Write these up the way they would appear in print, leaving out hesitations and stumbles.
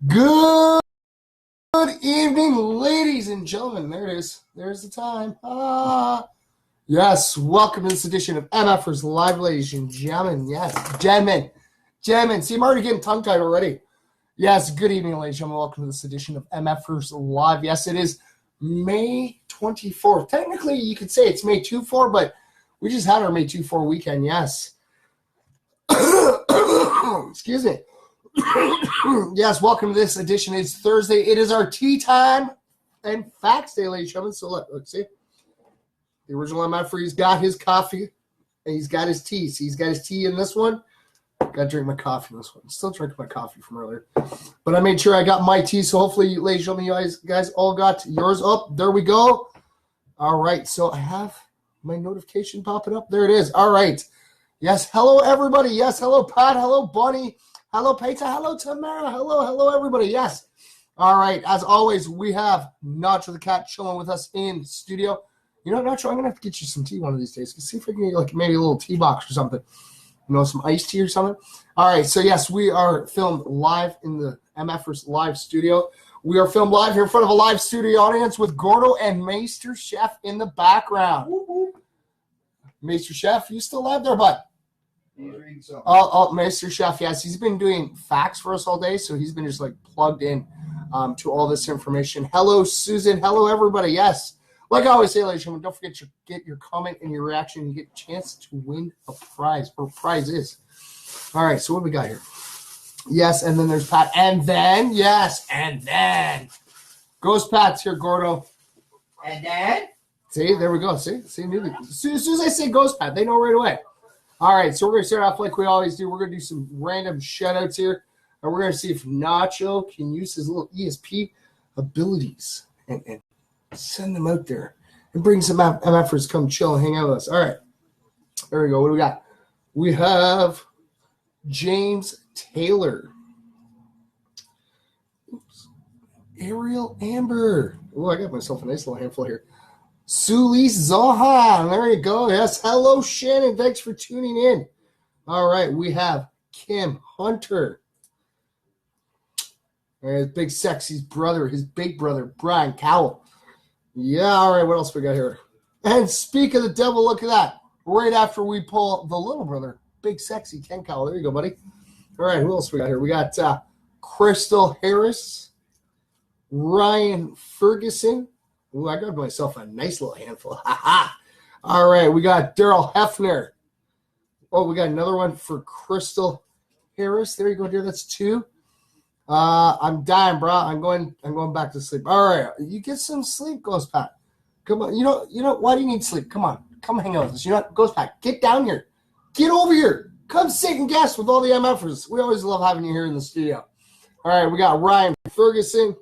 Good evening, ladies and gentlemen. There it is. There's the time. Yes, welcome to this edition of MFers Live, ladies and gentlemen. Yes, gentlemen. See, I'm already getting tongue-tied already. Yes, good evening, ladies and gentlemen. Welcome to this edition of MFers Live. Yes, it is May 24th. Technically, you could say it's May 24, but we just had our May 24 weekend, yes. Excuse me. Yes, welcome to this edition. It's Thursday. It is our tea time and facts day, ladies and gentlemen. So look, see. The original MFer, he's got his coffee and he's got his tea. See, he's got his tea in this one. Got to drink my coffee in this one. Still drinking my coffee from earlier. But I made sure I got my tea. So hopefully, ladies and gentlemen, you guys all got yours up. There we go. All right. So I have my notification popping up. There it is. All right. Yes. Hello, everybody. Yes. Hello, Pat. Hello, Bunny. Hello, Peter. Hello, Tamara. Hello, everybody. Yes. All right. As always, we have Nacho the Cat chilling with us in the studio. You know, Nacho, I'm going to have to get you some tea one of these days. See if I can get maybe a little tea box or something. Some iced tea or something. All right. So, yes, we are filmed live in the MFers Live studio. We are filmed live here in front of a live studio audience with Gordo and Maester Chef in the background. Maester Chef, you still live there, bud? Maester Chef, yes, he's been doing facts for us all day, so he's been just plugged in to all this information. Hello, Susan. Hello, everybody. Yes, like I always say, ladies and gentlemen, don't forget to get your comment and your reaction. You get a chance to win a prize, or prizes. All right, so what do we got here? Yes, and then there's Pat, and then goes Pat's here, Gordo. And then? See, there we go. See, as soon as I say goes Pat, they know right away. All right, so we're going to start off like we always do. We're going to do some random shout-outs here, and we're going to see if Nacho can use his little ESP abilities and send them out there and bring some MFers to come chill and hang out with us. All right, there we go. What do we got? We have James Taylor. Oops. Ariel Amber. Oh, I got myself a nice little handful here. Sulis Zohan. There you go. Yes. Hello, Shannon. Thanks for tuning in. All right. We have Kim Hunter. His big sexy's brother, his big brother, Brian Cowell. Yeah. All right. What else we got here? And speak of the devil, look at that. Right after we pull the little brother, big sexy Ken Cowell. There you go, buddy. All right. Who else we got here? We got Crystal Harris, Ryan Ferguson. Ooh, I got myself a nice little handful. All right, we got Daryl Hefner. Oh, we got another one for Crystal Harris. There you go, dear. That's two. I'm dying, bro. I'm going back to sleep. All right, you get some sleep, Ghost Pat. Come on. You know. Why do you need sleep? Come on, come hang out with us. Ghost Pat, get down here. Get over here. Come sit and guest with all the MFers. We always love having you here in the studio. All right, we got Ryan Ferguson.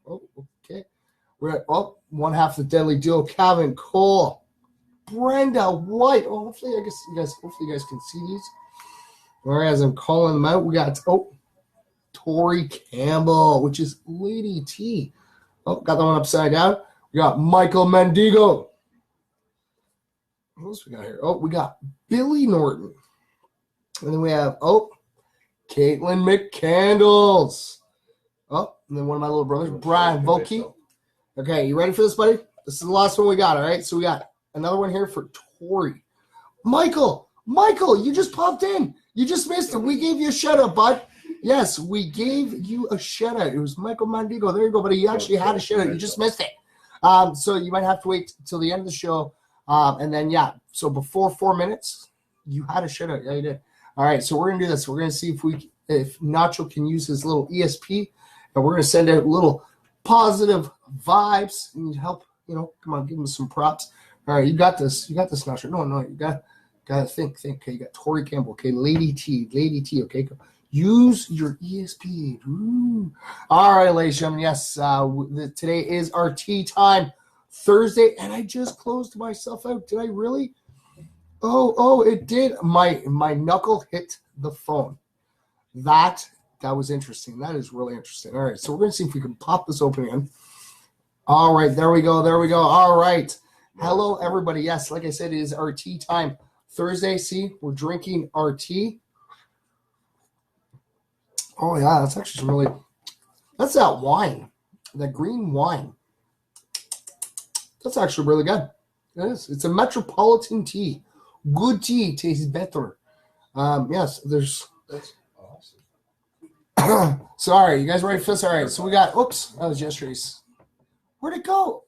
Oh, okay. We're at one half of the deadly duo, Calvin Cole, Brenda White. Oh, hopefully you guys can see these. All right, as I'm calling them out, we got Tori Campbell, which is Lady T. Oh, got that one upside down. We got Michael Mendigo. What else we got here? Oh, we got Billy Norton. And then we have Caitlin McCandles. Oh, and then one of my little brothers, Brian Volke. Okay, you ready for this, buddy? This is the last one we got, all right? So we got another one here for Tori. Michael, you just popped in. You just missed it. We gave you a shout-out, bud. Yes, we gave you a shout-out. It was Michael Mandigo. There you go, buddy. You actually had a shout-out. You just missed it. So you might have to wait till the end of the show. And then, yeah, so before 4 minutes, you had a shout-out. Yeah, you did. All right, so we're going to do this. We're going to see if Nacho can use his little ESP, and we're going to send out little positive vibes and help, come on, give him some props. All right, you got this, Nacho. No, you got to think. Okay, you got Tori Campbell. Okay, Lady T. Okay, use your ESP. Ooh. All right, ladies and gentlemen. Yes, today is our tea time Thursday, and I just closed myself out. Did I really? Oh, it did. My knuckle hit the phone. That was interesting. That is really interesting. All right, so we're going to see if we can pop this open again. All right, there we go. All right. Hello, everybody. Yes, like I said, it is our tea time Thursday. See, we're drinking our tea. Oh, yeah, that's actually some really That's that wine, that green wine. That's actually really good. It is. It's a metropolitan tea. Good tea tastes better. Yes, there's. That's awesome. Sorry, you guys ready for this? All right, so we got. Oops, that was yesterday's. Where'd it go?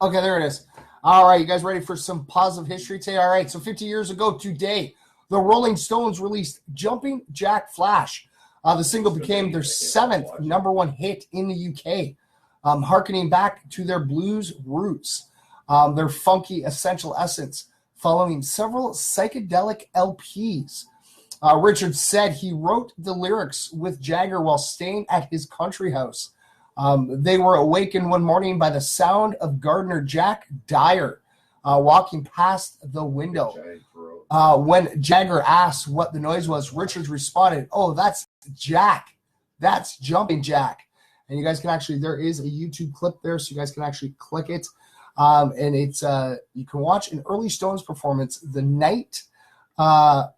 Okay, there it is. All right, you guys ready for some positive history today? All right, so 50 years ago today, the Rolling Stones released Jumping Jack Flash. The single became their 7th number one hit in the UK, harkening back to their blues roots, their funky essential essence, following several psychedelic LPs. Richard said he wrote the lyrics with Jagger while staying at his country house. They were awakened one morning by the sound of gardener Jack Dyer walking past the window. When Jagger asked what the noise was, Richards responded, "Oh, that's Jack. That's Jumping Jack." And you guys can actually, there is a YouTube clip there, so you guys can actually click it. And it's you can watch an early Stones performance the night. The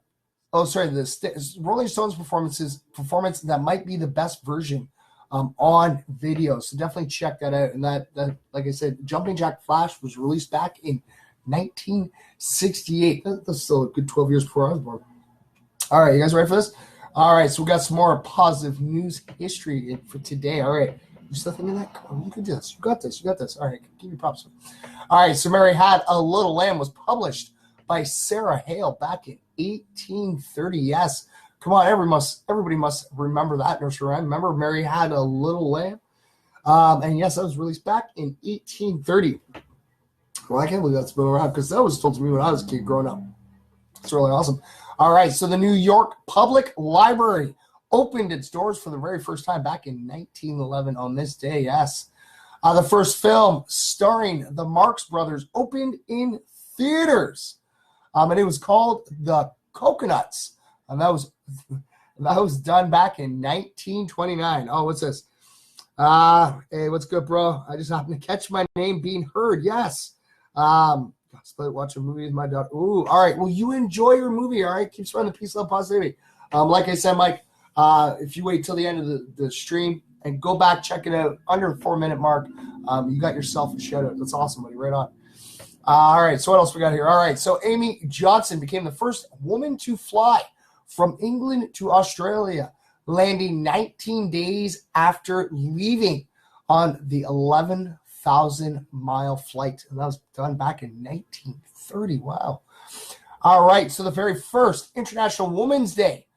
Rolling Stones performance that might be the best version on video. So definitely check that out. And that like I said, Jumping Jack Flash was released back in 1968. That's still a good 12 years before I was born. All right, you guys ready for this? All right, so we got some more positive news history for today. All right, you still thinking that? Come on, you can do this. You got this. You got this. All right, give me props. All right, so Mary Had a Little Lamb was published by Sarah Hale back in 1830. Yes, come on, everybody must remember that nursery rhyme. Remember, Mary Had a Little Lamb, and yes, that was released back in 1830. Well, I can't believe that's been around because that was told to me when I was a kid growing up. It's really awesome. All right, so the New York Public Library opened its doors for the very first time back in 1911 on this day, yes. The first film starring the Marx Brothers opened in theaters, and it was called The Coconuts, and that was done back in 1929. Oh, what's this? Hey, what's good, bro? I just happened to catch my name being heard, yes. Watch a movie with my daughter. Ooh, all right. Well, you enjoy your movie, all right? Keep spreading the peace, love, positivity. Like I said, Mike, if you wait till the end of the stream and go back, check it out under the 4-minute mark, you got yourself a shout out. That's awesome, buddy. Right on. All right. So what else we got here? All right. So Amy Johnson became the first woman to fly from England to Australia, landing 19 days after leaving on the 11,000-mile flight. And that was done back in 1930. Wow. All right. So the very first International Women's Day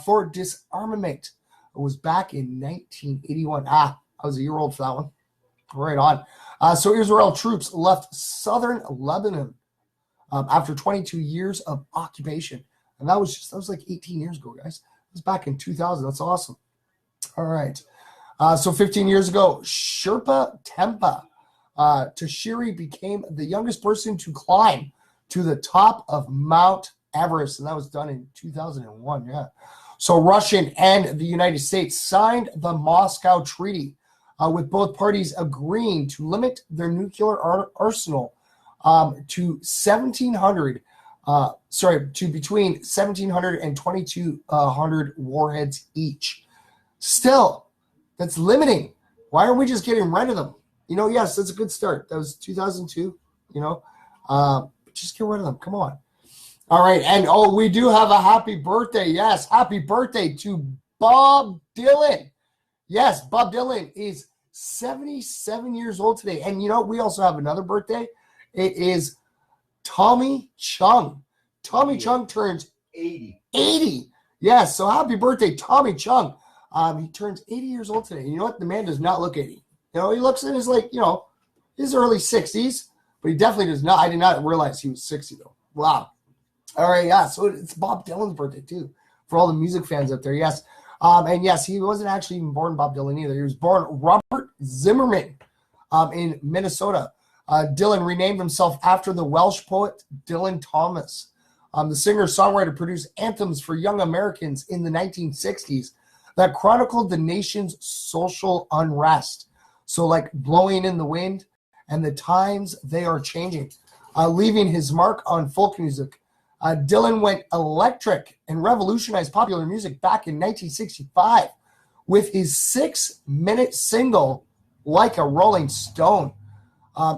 for disarmament was back in 1981. I was a year old for that one. Right on. So Israel troops left southern Lebanon after 22 years of occupation. And that was like 18 years ago, guys. It was back in 2000. That's awesome. All right. So 15 years ago, Sherpa Tempa Tashiri became the youngest person to climb to the top of Mount Everest, and that was done in 2001. Yeah. So Russia and the United States signed the Moscow Treaty, with both parties agreeing to limit their nuclear arsenal to 1,700. To between 1,700 and 2,200 warheads each. Still, that's limiting. Why aren't we just getting rid of them? Yes, that's a good start. That was 2002, just get rid of them. Come on. All right. And, we do have a happy birthday. Yes, happy birthday to Bob Dylan. Yes, Bob Dylan is 77 years old today. And, we also have another birthday. It is Tommy Chung. Tommy Chung turns 80. 80. Yes, so happy birthday, Tommy Chung. He turns 80 years old today. You know what? The man does not look 80. He looks in his, his early 60s, but he definitely does not. I did not realize he was 60, though. Wow. All right, yeah, so it's Bob Dylan's birthday, too, for all the music fans out there, yes. And, yes, he wasn't actually even born Bob Dylan either. He was born Robert Zimmerman in Minnesota. Dylan renamed himself after the Welsh poet Dylan Thomas. The singer-songwriter produced anthems for young Americans in the 1960s that chronicled the nation's social unrest. So like Blowing in the Wind and The Times They Are Changing. Leaving his mark on folk music. Dylan went electric and revolutionized popular music back in 1965 with his 6-minute single, Like a Rolling Stone,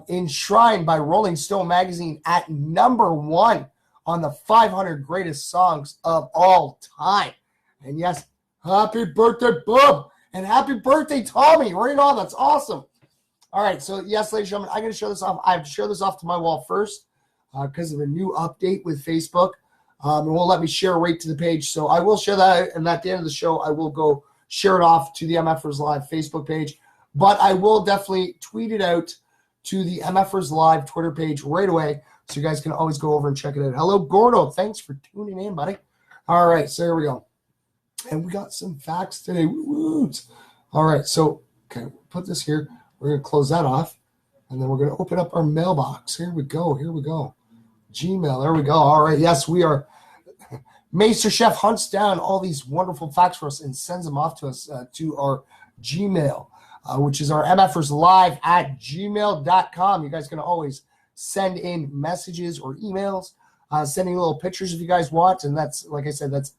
enshrined by Rolling Stone magazine at #1 on the 500 greatest songs of all time. And yes, happy birthday, Bob, and happy birthday, Tommy. Right on, that's awesome. All right, so yes, ladies and gentlemen, I'm going to show this off. I have to share this off to my wall first because of a new update with Facebook. It won't let me share right to the page, so I will share that, and at the end of the show, I will go share it off to the MFers Live Facebook page, but I will definitely tweet it out to the MFers Live Twitter page right away, so you guys can always go over and check it out. Hello, Gordo. Thanks for tuning in, buddy. All right, so here we go. And we got some facts today. Woo-woo. All right, so okay, put this here. We're going to close that off, and then we're going to open up our mailbox. Here we go. Gmail, there we go. All right, yes, we are. Master Chef hunts down all these wonderful facts for us and sends them off to us to our Gmail, which is our mferslive@gmail.com. You guys can always send in messages or emails, sending little pictures if you guys want. And that's, like I said, that's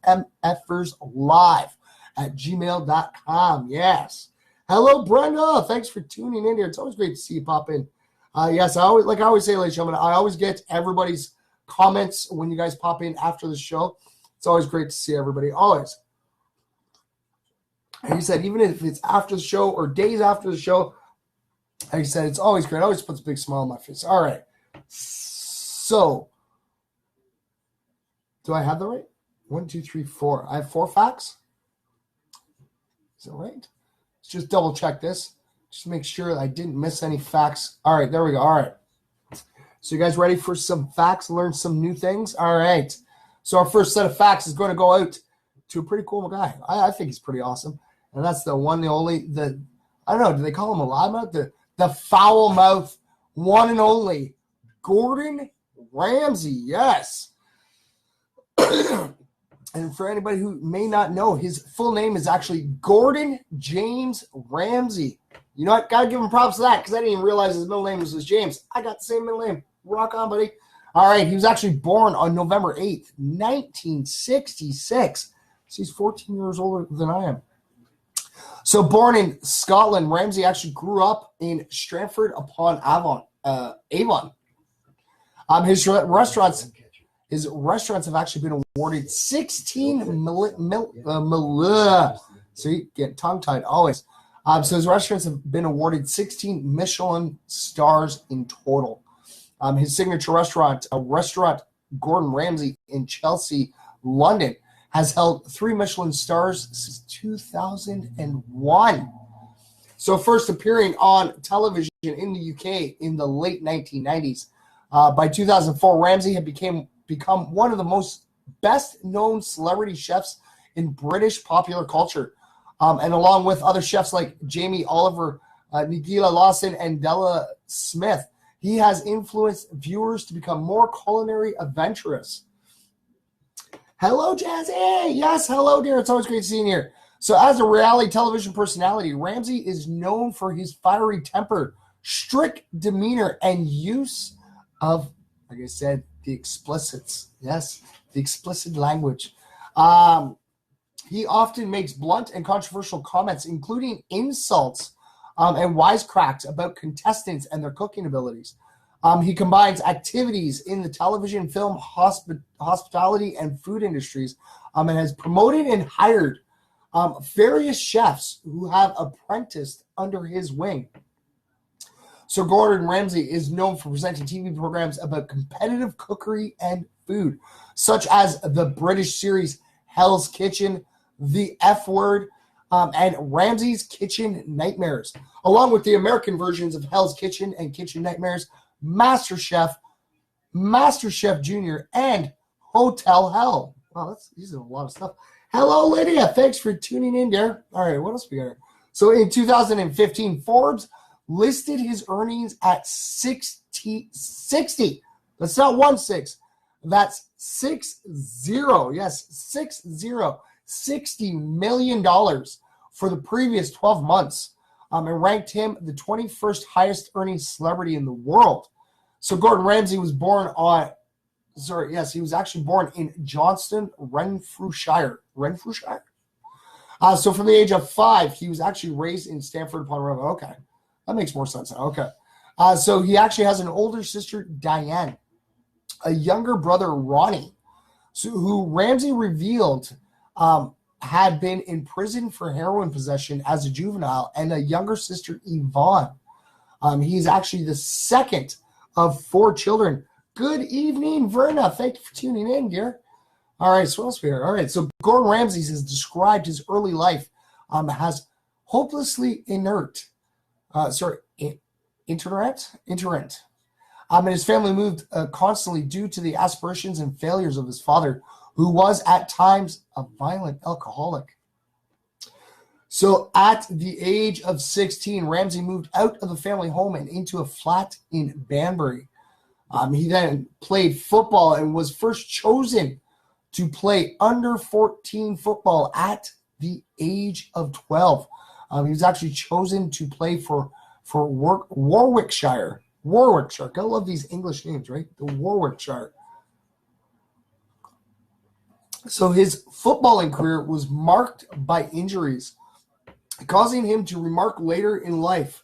mferslive@gmail.com. Yes. Hello, Brenda. Thanks for tuning in here. It's always great to see you pop in. Yes, I always say, ladies and gentlemen, I always get everybody's comments when you guys pop in after the show. It's always great to see everybody. Always. And he said, even if it's after the show or days after the show, like I said, it's always great. It always puts a big smile on my face. All right. So, do I have the right? 1, 2, 3, 4. I have 4 facts. Is that right? Let's just double check this. Just make sure that I didn't miss any facts. All right, there we go. All right. So you guys ready for some facts, learn some new things? All right. So our first set of facts is going to go out to a pretty cool guy. I think he's pretty awesome. And that's the one, the only, I don't know, do they call him a loudmouth? The foul mouth, one and only, Gordon Ramsay. Yes. And for anybody who may not know, his full name is actually Gordon James Ramsay. You know what? Got to give him props to that because I didn't even realize his middle name was James. I got the same middle name. Rock on, buddy. All right. He was actually born on November 8th, 1966. So he's 14 years older than I am. So born in Scotland, Ramsay actually grew up in Stratford upon Avon. His restaurants have actually been awarded 16 so you get tongue-tied always. So his restaurants have been awarded 16 Michelin stars in total. His signature restaurant, Gordon Ramsay in Chelsea, London, has held 3 Michelin stars since 2001. So first appearing on television in the UK in the late 1990s. By 2004, Ramsay had become one of the most best-known celebrity chefs in British popular culture. And along with other chefs like Jamie Oliver, Nigella Lawson, and Della Smith, he has influenced viewers to become more culinary adventurous. Hello, Jazzy. Yes, hello, dear. It's always great seeing you here. So as a reality television personality, Ramsay is known for his fiery temper, strict demeanor, and use of, like I said, the explicits. Yes, the explicit language. He often makes blunt and controversial comments, including insults and wisecracks about contestants and their cooking abilities. He combines activities in the television, film, hospitality, and food industries, and has promoted and hired various chefs who have apprenticed under his wing. So Gordon Ramsay is known for presenting TV programs about competitive cookery and food, such as the British series Hell's Kitchen, The F Word, and Ramsay's Kitchen Nightmares, along with the American versions of Hell's Kitchen and Kitchen Nightmares, MasterChef, MasterChef Junior, and Hotel Hell. Wow, these are a lot of stuff. Hello, Lydia. Thanks for tuning in, dear. All right, what else we got here? So in 2015, Forbes listed his earnings at 60. That's not 16. That's 60. Yes, 60 $60 million for the previous 12 months, and ranked him the 21st highest earning celebrity in the world. So Gordon Ramsay was born he was actually born in Johnston, Renfrewshire. So from the age of 5, he was actually raised in Stamford upon River. Okay, that makes more sense now. Okay. So he actually has an older sister, Diane, a younger brother, Ronnie, who Ramsey revealed had been in prison for heroin possession as a juvenile, and a younger sister, Yvonne. He's actually the second of 4 children. Good evening, Verna. Thank you for tuning in, dear. All right, so what else we here? All right, so Gordon Ramsay has described his early life as hopelessly inert. Internet. And his family moved constantly due to the aspirations and failures of his father, who was at times a violent alcoholic. So at the age of 16, Ramsay moved out of the family home and into a flat in Banbury. He then played football and was first chosen to play under 14 football at the age of 12. He was actually chosen to play for Warwickshire. Warwickshire. Gotta love these English names, right? The Warwickshire. So his footballing career was marked by injuries, causing him to remark later in life,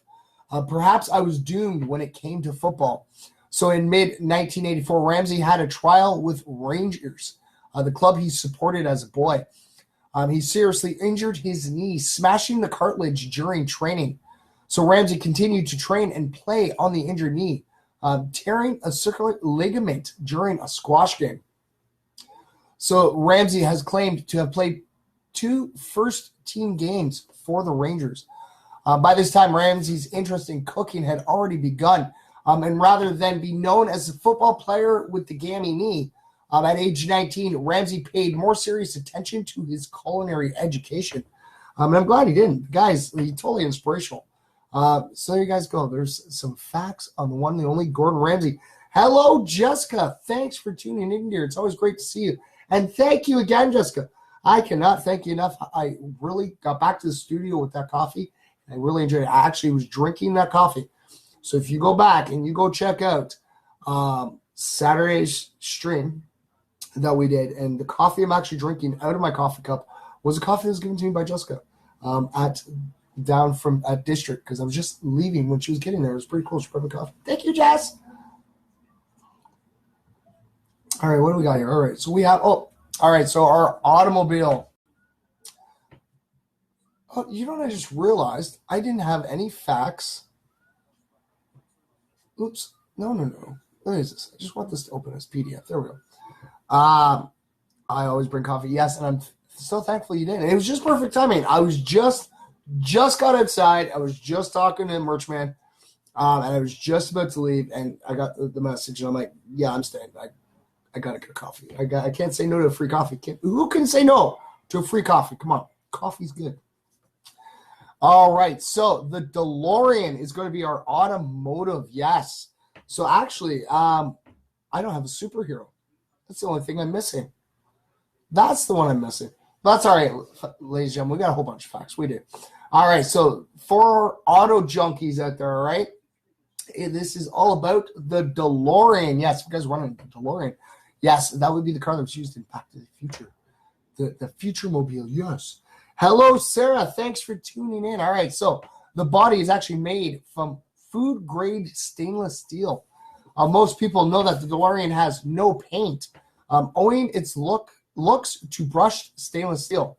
perhaps I was doomed when it came to football. So in mid-1984, Ramsay had a trial with Rangers, the club he supported as a boy. He seriously injured his knee, smashing the cartilage during training. So Ramsay continued to train and play on the injured knee, tearing a circular ligament during a squash game. So Ramsay has claimed to have played 2 first-team games for the Rangers. By this time, Ramsay's interest in cooking had already begun. And rather than be known as a football player with the gammy knee, at age 19, Ramsay paid more serious attention to his culinary education. And I'm glad he didn't. Guys, he's totally inspirational. So there you guys go. There's some facts on the one and the only Gordon Ramsay. Hello, Jessica. Thanks for tuning in, dear. It's always great to see you. And thank you again, Jessica. I cannot thank you enough. I really got back to the studio with that coffee. I really enjoyed it. I actually was drinking that coffee. So if you go back and you go check out Saturday's stream that we did, and the coffee I'm actually drinking out of my coffee cup was a coffee that was given to me by Jessica down from District, because I was just leaving when she was getting there. It was pretty cool. She brought me coffee. Thank you, Jess. All right, what do we got here? All right, so we have, all right, so our automobile. Oh, you know what I just realized? I didn't have any facts. Oops. No. What is this? I just want this to open as PDF. There we go. I always bring coffee. Yes, and I'm so thankful you did. And it was just perfect timing. I was just got outside. I was just talking to Merchman, and I was just about to leave, and I got the message, and I'm like, yeah, I'm staying. I got to get a coffee. I can't say no to a free coffee. Who can say no to a free coffee? Come on. Coffee's good. All right, so the DeLorean is going to be our automotive. Yes. So actually, I don't have a superhero. That's the only thing I'm missing. That's the one I'm missing. But that's all right, ladies and gentlemen. We got a whole bunch of facts. We do. All right, so for auto junkies out there, all right, this is all about the DeLorean. Yes, you guys running the DeLorean. Yes, that would be the car that was used in Back to the Future. The Future Mobile, yes. Hello, Sarah. Thanks for tuning in. All right, so the body is actually made from food-grade stainless steel. Most people know that the DeLorean has no paint, owing its looks to brushed stainless steel.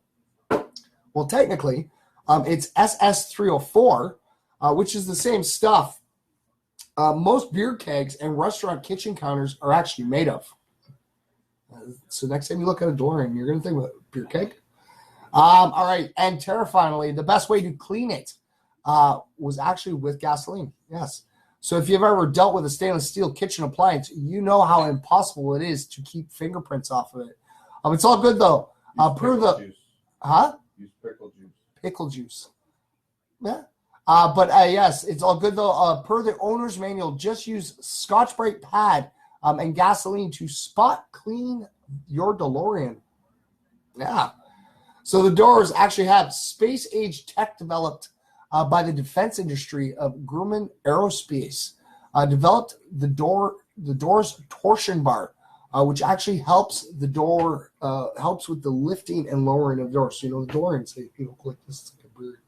Well, technically, it's SS304, which is the same stuff most beer kegs and restaurant kitchen counters are actually made of. So next time you look at a DeLorean, you're going to think about a beer keg. All right, and terrifyingly, the best way to clean it was actually with gasoline. Yes. So if you've ever dealt with a stainless steel kitchen appliance, you know how impossible it is to keep fingerprints off of it. It's all good though. Use pickle juice. Pickle juice. Yeah. But yes, it's all good though. Per the owner's manual, just use Scotch-Brite pad and gasoline to spot clean your DeLorean. Yeah. So the doors actually have space-age tech developed by the defense industry of Grumman Aerospace. Developed the door's torsion bar, which actually helps the door, helps with the lifting and lowering of the door. So, the DeLorean's, like this, it's like a bird.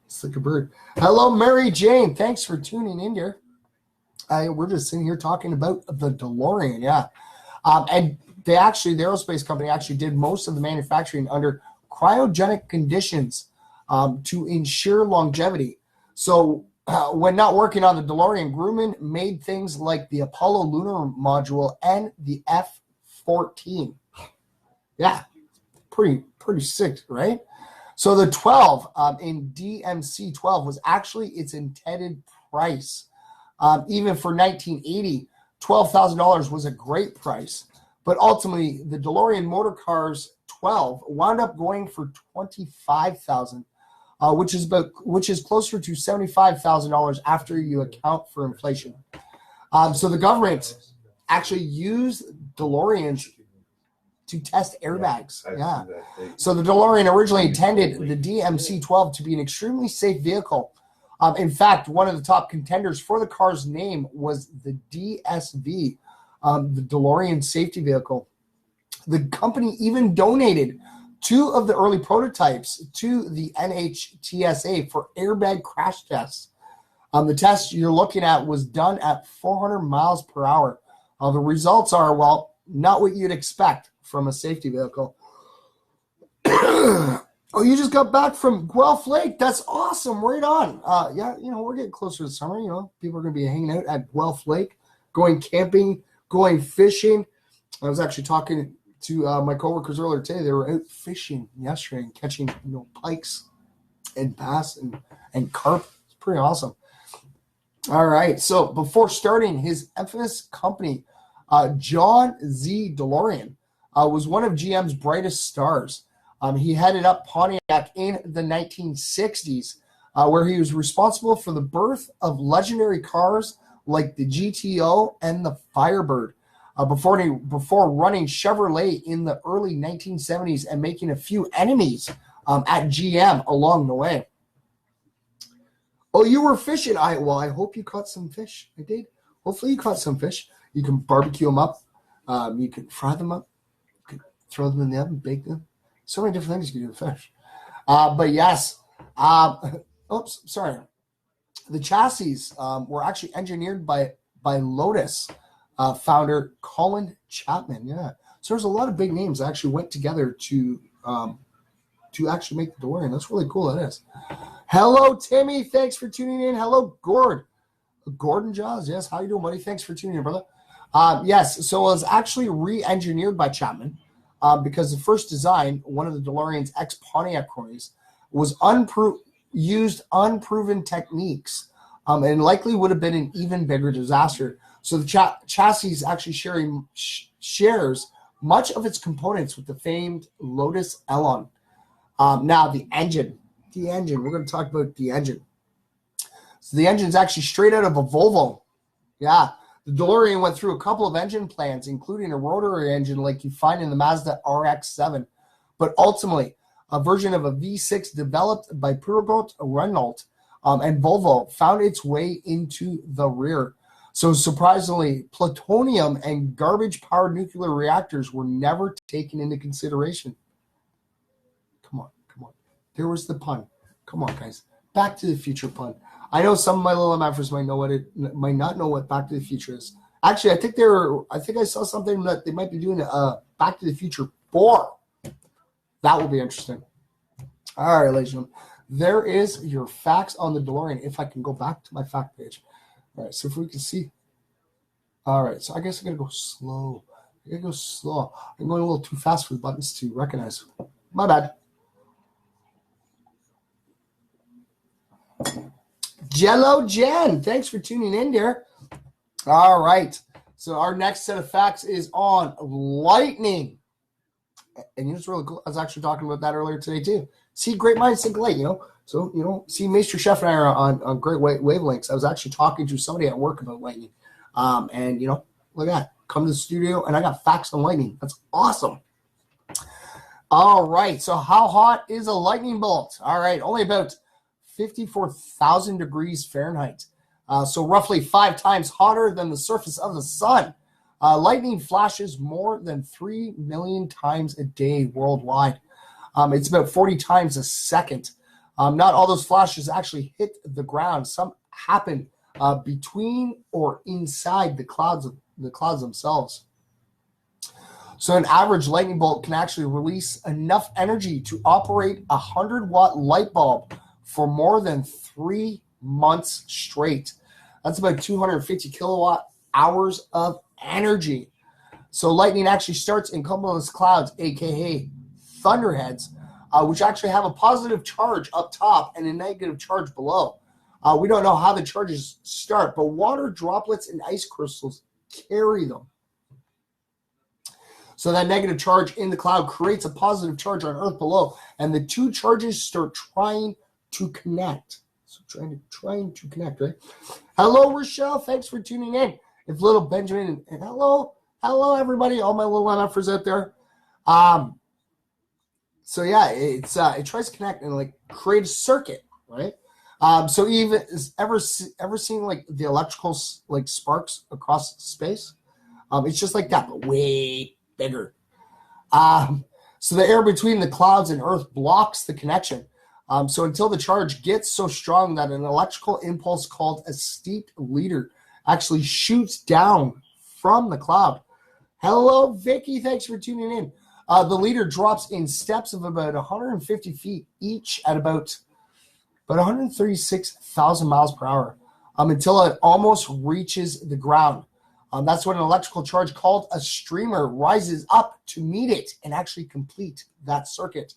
It's like a bird. Hello, Mary Jane. Thanks for tuning in here. We're just sitting here talking about the DeLorean, yeah. And the aerospace company actually did most of the manufacturing under cryogenic conditions to ensure longevity. So when not working on the DeLorean, Grumman made things like the Apollo lunar module and the F-14. Yeah, pretty sick, right? So the 12 in DMC 12 was actually its intended price. Even for 1980, $12,000 was a great price. But ultimately, the DeLorean Motor Cars 12 wound up going for $25,000, which is closer to $75,000 after you account for inflation. So the government actually used DeLoreans to test airbags. Yeah. So the DeLorean originally intended the DMC-12 to be an extremely safe vehicle. In fact, one of the top contenders for the car's name was the DSV, the DeLorean safety vehicle. The company even donated 2 of the early prototypes to the NHTSA for airbag crash tests. The test you're looking at was done at 400 miles per hour. The results are, well, not what you'd expect from a safety vehicle. Oh, you just got back from Guelph Lake. That's awesome. Right on. Yeah, we're getting closer to summer. People are going to be hanging out at Guelph Lake, going camping, going fishing. I was actually talking to my coworkers earlier today. They were out fishing yesterday and catching, pikes and bass and carp. It's pretty awesome. All right. So before starting his infamous company, John Z. DeLorean was one of GM's brightest stars. He headed up Pontiac in the 1960s, where he was responsible for the birth of legendary cars like the GTO and the Firebird, before running Chevrolet in the early 1970s and making a few enemies at GM along the way. Oh, you were fishing. I hope you caught some fish. I did. Hopefully you caught some fish. You can barbecue them up. You can fry them up. You can throw them in the oven, bake them. So many different things you can do with fish. But yes. Oops, sorry. The chassis were actually engineered by Lotus founder Colin Chapman. Yeah. So there's a lot of big names that actually went together to actually make the DeLorean. That's really cool. That is. Hello, Timmy. Thanks for tuning in. Hello, Gordon Jaws. Yes. How you doing, buddy? Thanks for tuning in, brother. Yes. So it was actually re-engineered by Chapman. Because the first design, one of the DeLorean's ex-Pontiac cronies, was used unproven techniques and likely would have been an even bigger disaster. So the chassis actually shares much of its components with the famed Lotus Elon. Now, the engine. We're going to talk about the engine. So the engine is actually straight out of a Volvo. Yeah. The DeLorean went through a couple of engine plans, including a rotary engine like you find in the Mazda RX-7. But ultimately, a version of a V6 developed by Peugeot, Renault, and Volvo found its way into the rear. So surprisingly, plutonium and garbage-powered nuclear reactors were never taken into consideration. Come on. There was the pun. Come on, guys. Back to the Future pun. I know some of my little MFers might not know what Back to the Future is. Actually, I think I saw something that they might be doing Back to the Future 4. That will be interesting. All right, ladies and gentlemen. There is your facts on the DeLorean. If I can go back to my fact page. All right, so if we can see. All right, so I guess I'm going to go slow. I'm going a little too fast for the buttons to recognize. My bad. Jello Jen, thanks for tuning in, dear. All right. So our next set of facts is on lightning. And it's really cool. I was actually talking about that earlier today, too. See, great minds think alike, So, see, Mr. Chef and I are on great wavelengths. I was actually talking to somebody at work about lightning. And, look at that. Come to the studio, and I got facts on lightning. That's awesome. All right. So how hot is a lightning bolt? All right. Only about 54,000 degrees Fahrenheit. So roughly 5 times hotter than the surface of the sun. Lightning flashes more than 3 million times a day worldwide. It's about 40 times a second. Not all those flashes actually hit the ground. Some happen between or inside the clouds themselves. So an average lightning bolt can actually release enough energy to operate a 100-watt light bulb for more than 3 months straight. That's about 250 kilowatt hours of energy. So lightning actually starts in cumulus clouds, aka thunderheads, which actually have a positive charge up top and a negative charge below. We don't know how the charges start, but water droplets and ice crystals carry them. So that negative charge in the cloud creates a positive charge on Earth below, and the two charges start trying to connect. So trying to connect, right? Hello, Rochelle. Thanks for tuning in. If little Benjamin and hello everybody, all my little MFers out there. So yeah, it tries to connect and like create a circuit, right? So even ever seen like the electrical like sparks across space? It's just like that, but way bigger. So the air between the clouds and Earth blocks the connection. So until the charge gets so strong that an electrical impulse called a steeped leader actually shoots down from the cloud. Hello, Vicky. Thanks for tuning in. The leader drops in steps of about 150 feet each at about 136,000 miles per hour until it almost reaches the ground. That's when an electrical charge called a streamer rises up to meet it and actually complete that circuit.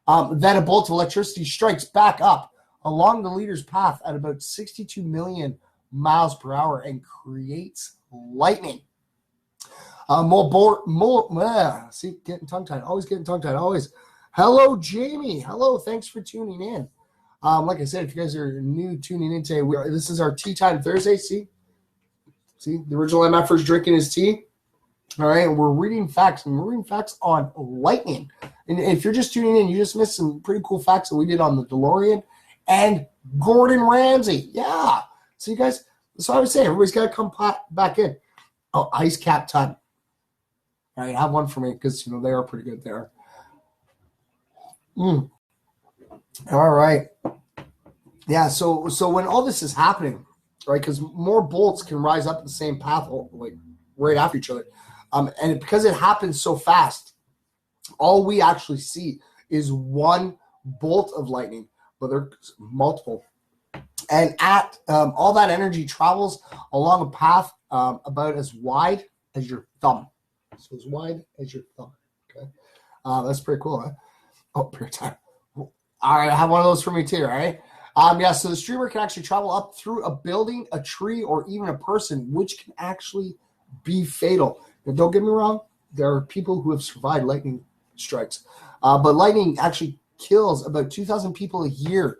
Then a bolt of electricity strikes back up along the leader's path at about 62 million miles per hour and creates lightning. See, getting tongue-tied. Always getting tongue-tied. Always. Hello, Jamie. Hello. Thanks for tuning in. Like I said, if you guys are new tuning in today, this is our Tea Time Thursday. See, the original MFers drinking his tea. All right, and we're reading facts, and we're reading facts on lightning. And if you're just tuning in, you just missed some pretty cool facts that we did on the DeLorean and Gordon Ramsay. Yeah. So you guys, that's what I was saying. Everybody's got to come back in. Oh, ice cap time. All right, have one for me because they are pretty good there. All right. Yeah. So when all this is happening, right? Because more bolts can rise up the same path, like right after each other, and because it happens so fast, all we actually see is one bolt of lightning, but there's multiple. And at all that energy travels along a path about as wide as your thumb. So as wide as your thumb. Okay, that's pretty cool, huh? Oh, period time. All right, I have one of those for me too. All right. Yeah. So the streamer can actually travel up through a building, a tree, or even a person, which can actually be fatal. Now, don't get me wrong. There are people who have survived lightning strikes, but lightning actually kills about 2,000 people a year.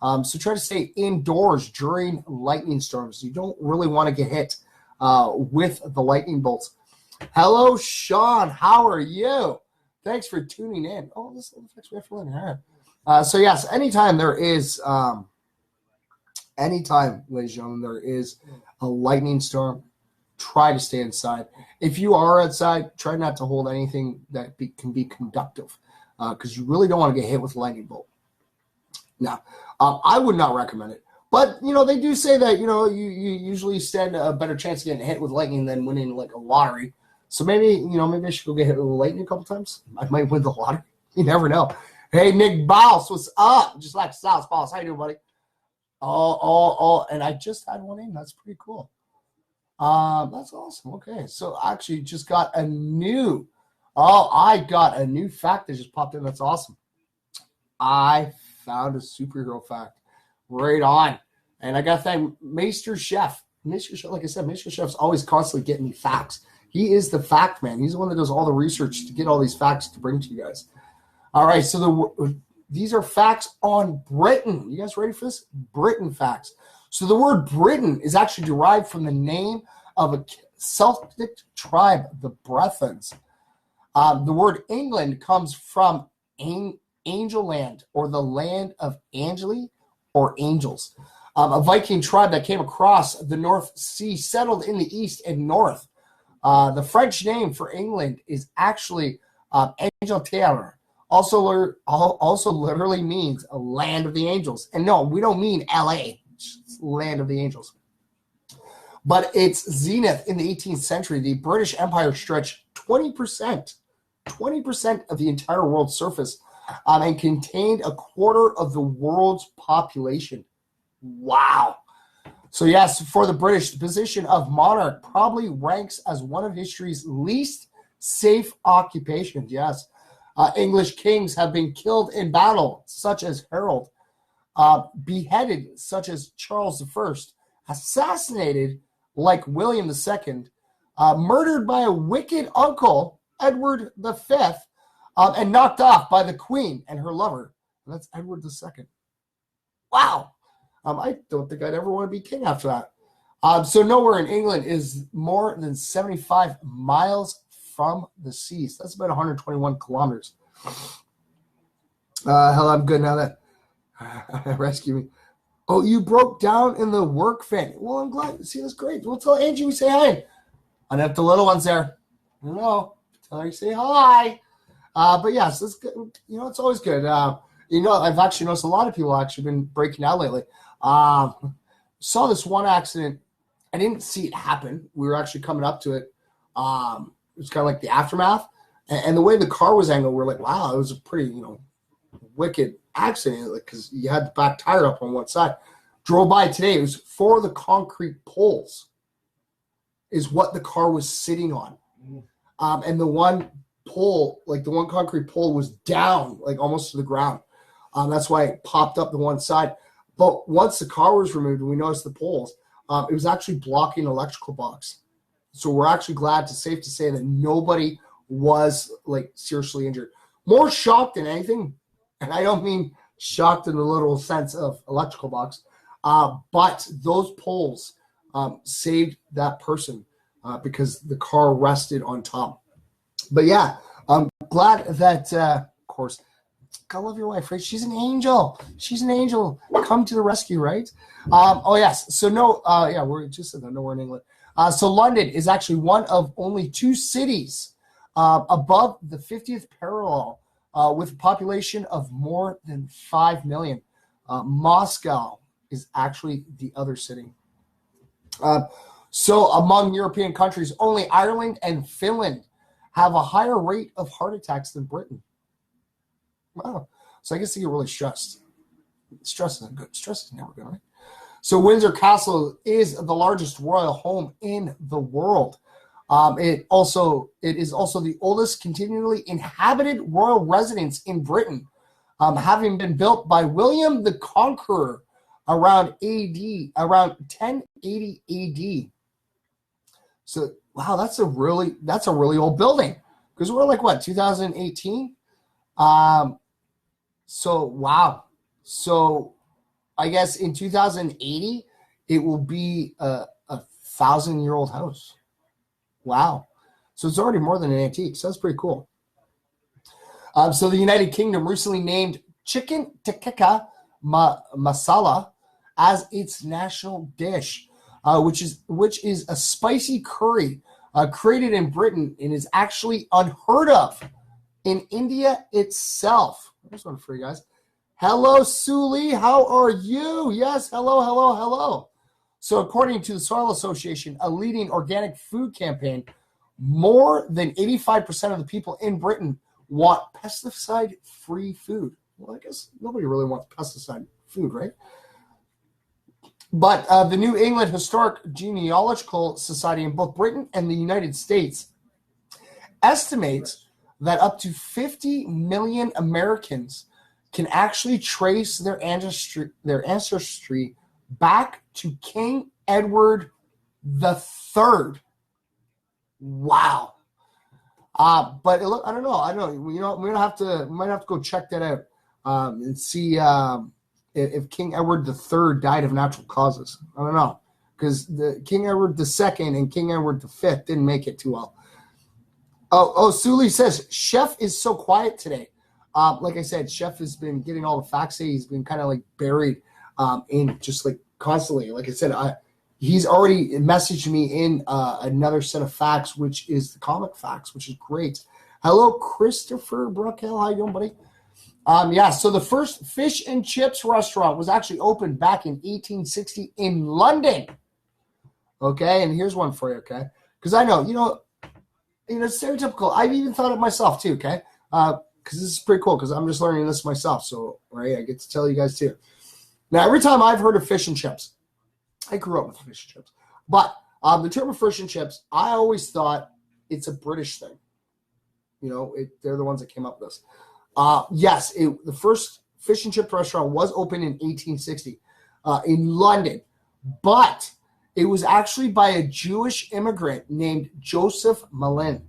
So try to stay indoors during lightning storms. You don't really want to get hit with the lightning bolts. Hello, Sean. How are you? Thanks for tuning in. Oh, this affects me for learning. So yes, anytime there is, anytime, ladies and gentlemen, there is a lightning storm, try to stay inside. If you are outside, try not to hold anything that can be conductive, because you really don't want to get hit with a lightning bolt. Now, I would not recommend it. But, they do say that, you usually stand a better chance of getting hit with lightning than winning, like, a lottery. So maybe, maybe I should go get hit with lightning a couple times. I might win the lottery. You never know. Hey, Nick Bouse, what's up? Just like South Bouse. How you doing, buddy? Oh, and I just had one in. That's pretty cool. That's awesome. Okay, so I actually just got I got a new fact that just popped in. That's awesome. I found a superhero fact. Right on. And I got to thank Meister Chef. Meister Chef, like I said, Meister Chef's always constantly getting me facts. He is the fact man. He's the one that does all the research to get all these facts to bring to you guys. All right, so these are facts on Britain. You guys ready for this? Britain facts. So the word Britain is actually derived from the name of a Celtic tribe, the Bretons. The word England comes from Angel Land, or the land of Angeli, or angels. A Viking tribe that came across the North Sea, settled in the east and north. The French name for England is actually Angleterre. Also literally means a land of the angels. And no, we don't mean L.A., it's land of the angels. But its zenith in the 18th century, the British Empire stretched 20% of the entire world's surface and contained a quarter of the world's population. Wow. So yes, for the British, the position of monarch probably ranks as one of history's least safe occupations. Yes. English kings have been killed in battle, such as Harold, beheaded, such as Charles I, assassinated like William II, murdered by a wicked uncle, Edward V, and knocked off by the Queen and her lover. And that's Edward II. Wow. I don't think I'd ever want to be king after that. So nowhere in England is more than 75 miles from the seas. That's about 121 kilometers. Hell, I'm good now that rescue me. Oh, you broke down in the work fan. Well, I'm glad. See, that's great. We'll tell Angie we say hi. And if the little one's there, hello, tell her you say hi. But yes, it's good. It's always good. I've actually noticed a lot of people actually been breaking out lately. Saw this one accident. I didn't see it happen. We were actually coming up to it. It was kind of like the aftermath. And the way the car was angled, we're like, wow, it was a pretty, wicked accident because you had the back tire up on one side. Drove by today. It was 4 of the concrete poles is what the car was sitting on. And the one pole, like the one concrete pole was down, like almost to the ground. That's why it popped up the one side. But once the car was removed and we noticed the poles, it was actually blocking an electrical box. So we're actually safe to say that nobody was like seriously injured. More shocked than anything, and I don't mean shocked in the literal sense of electrical box, but those poles saved that person because the car rested on top. But yeah, I'm glad that, of course, I love your wife, right? She's an angel. She's an angel. Come to the rescue, right? Oh, yes. So we're just said that. Nowhere in England. So London is actually one of only 2 cities above the 50th parallel with a population of more than 5 million. Moscow is actually the other city. So among European countries, only Ireland and Finland have a higher rate of heart attacks than Britain. Wow. So I guess they get really stressed. Stress isn't good. Stress is never good, right? So Windsor Castle is the largest royal home in the world. It is also the oldest continually inhabited royal residence in Britain, having been built by William the Conqueror around 1080 AD. So wow, that's a really old building because we're like what 2018. So wow. So I guess in 2080 it will be a 1,000-year-old house. Wow. So it's already more than an antique. So that's pretty cool. So the United Kingdom recently named chicken tikka masala as its national dish, which is a spicy curry created in Britain and is actually unheard of in India itself. There's one for you guys. Hello, Suli. How are you? Yes. Hello. So according to the Soil Association, a leading organic food campaign, more than 85% of the people in Britain want pesticide-free food. Well, I guess nobody really wants pesticide food, right? But the New England Historic Genealogical Society in both Britain and the United States estimates that up to 50 million Americans can actually trace their ancestry back to King Edward III. Wow. But I don't know. We might have to go check that out and see if King Edward III died of natural causes. I don't know, because the King Edward II and King Edward V didn't make it too well. Oh, Suli says Chef is so quiet today. Like I said, Chef has been getting all the facts. He's been kind of like buried in just like constantly. Like I said, he's already messaged me in another set of facts, which is the comic facts, which is great. Hello, Christopher Bruckell. How you doing, buddy? So the first fish and chips restaurant was actually opened back in 1860 in London. Okay, and here's one for you, okay? Because I know, stereotypical. I've even thought it myself too, okay? Because this is pretty cool because I'm just learning this myself. So, right, I get to tell you guys too. Now, every time I've heard of fish and chips, I grew up with fish and chips. But the term of fish and chips, I always thought it's a British thing. They're the ones that came up with this. Yes, the first fish and chip restaurant was opened in 1860 in London. But it was actually by a Jewish immigrant named Joseph Malin.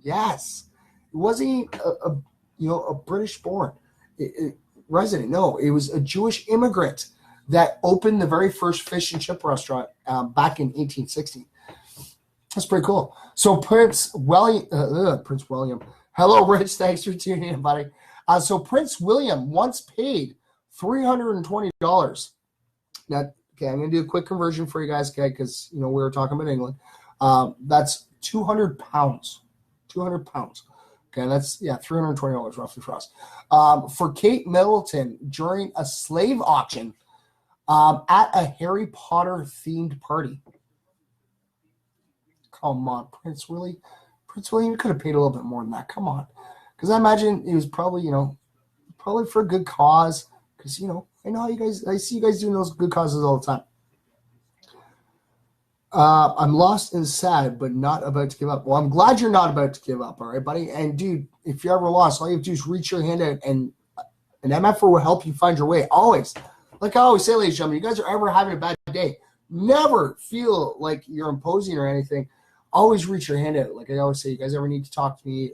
Yes. It wasn't a British-born resident. No, it was a Jewish immigrant that opened the very first fish and chip restaurant back in 1860. That's pretty cool. So Prince William. Hello, Rich. Thanks for tuning in, buddy. So Prince William once paid $320. Now, okay, I'm going to do a quick conversion for you guys, okay, because, we were talking about England. That's 200 pounds. 200 pounds. Okay, that's, $320 roughly for us. For Kate Middleton during a slave auction at a Harry Potter-themed party. Come on, Prince William, you could have paid a little bit more than that. Come on. Because I imagine it was probably, probably for a good cause. Because, I know how I see you guys doing those good causes all the time. I'm lost and sad, but not about to give up. Well, I'm glad you're not about to give up, all right, buddy? And, dude, if you're ever lost, all you have to do is reach your hand out, and an MFer will help you find your way. Always. Like I always say, ladies and gentlemen, you guys are ever having a bad day, never feel like you're imposing or anything. Always reach your hand out. Like I always say, you guys ever need to talk to me.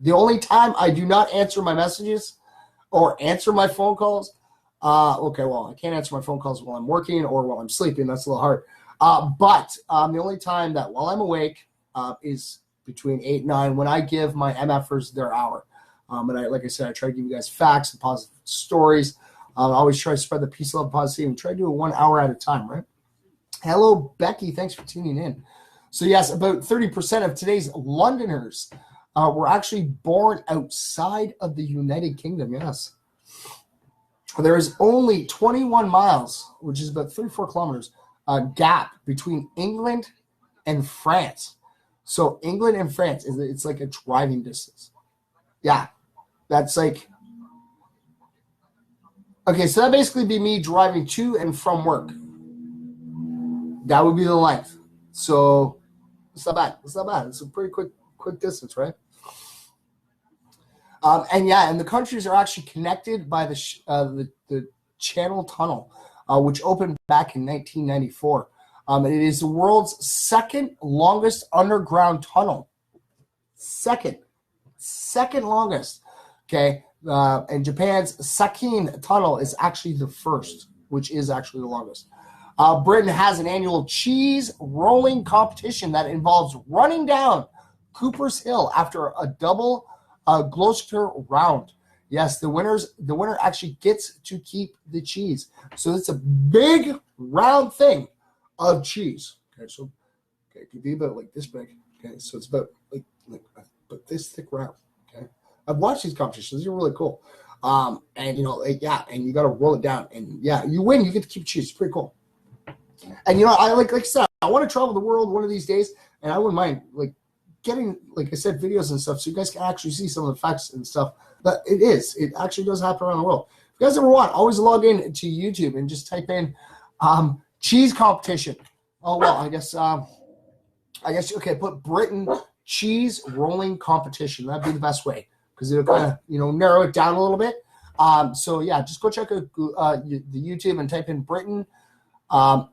The only time I do not answer my messages or answer my phone calls, I can't answer my phone calls while I'm working or while I'm sleeping. That's a little hard. But the only time that while I'm awake is between 8 and 9 when I give my MFers their hour. And like I said, I try to give you guys facts and positive stories. I always try to spread the peace, love, positivity, and try to do it 1 hour at a time, right? Hello, Becky. Thanks for tuning in. So, yes, about 30% of today's Londoners were actually born outside of the United Kingdom, yes. There is only 21 miles, which is about 34 kilometers, gap between England and France. So England and France, it's like a driving distance. Yeah, that's like, okay, so that basically be me driving to and from work. That would be the length. So it's not bad. It's not bad. It's a pretty quick distance, right? And the countries are actually connected by the Channel Tunnel, which opened back in 1994. It is the world's second longest underground tunnel. Second longest. Okay. And Japan's Sakin Tunnel is actually the first, which is actually the longest. Britain has an annual cheese rolling competition that involves running down Cooper's Hill after a double Gloucester round. Yes, the winner actually gets to keep the cheese. So it's a big round thing of cheese. Okay, so it could be about like this big. Okay, so it's about like this thick round. Okay, I've watched these competitions. These are really cool. And and you got to roll it down, and you win. You get to keep cheese. It's pretty cool. And I like I said, I want to travel the world one of these days, and I wouldn't mind getting, like I said, videos and stuff, so you guys can actually see some of the facts and stuff. But it actually does happen around the world. If you guys ever want, always log in to YouTube and just type in cheese competition. Oh well, I guess okay, put Britain cheese rolling competition. That'd be the best way because it'll kind of narrow it down a little bit. Just go check out the YouTube and type in Britain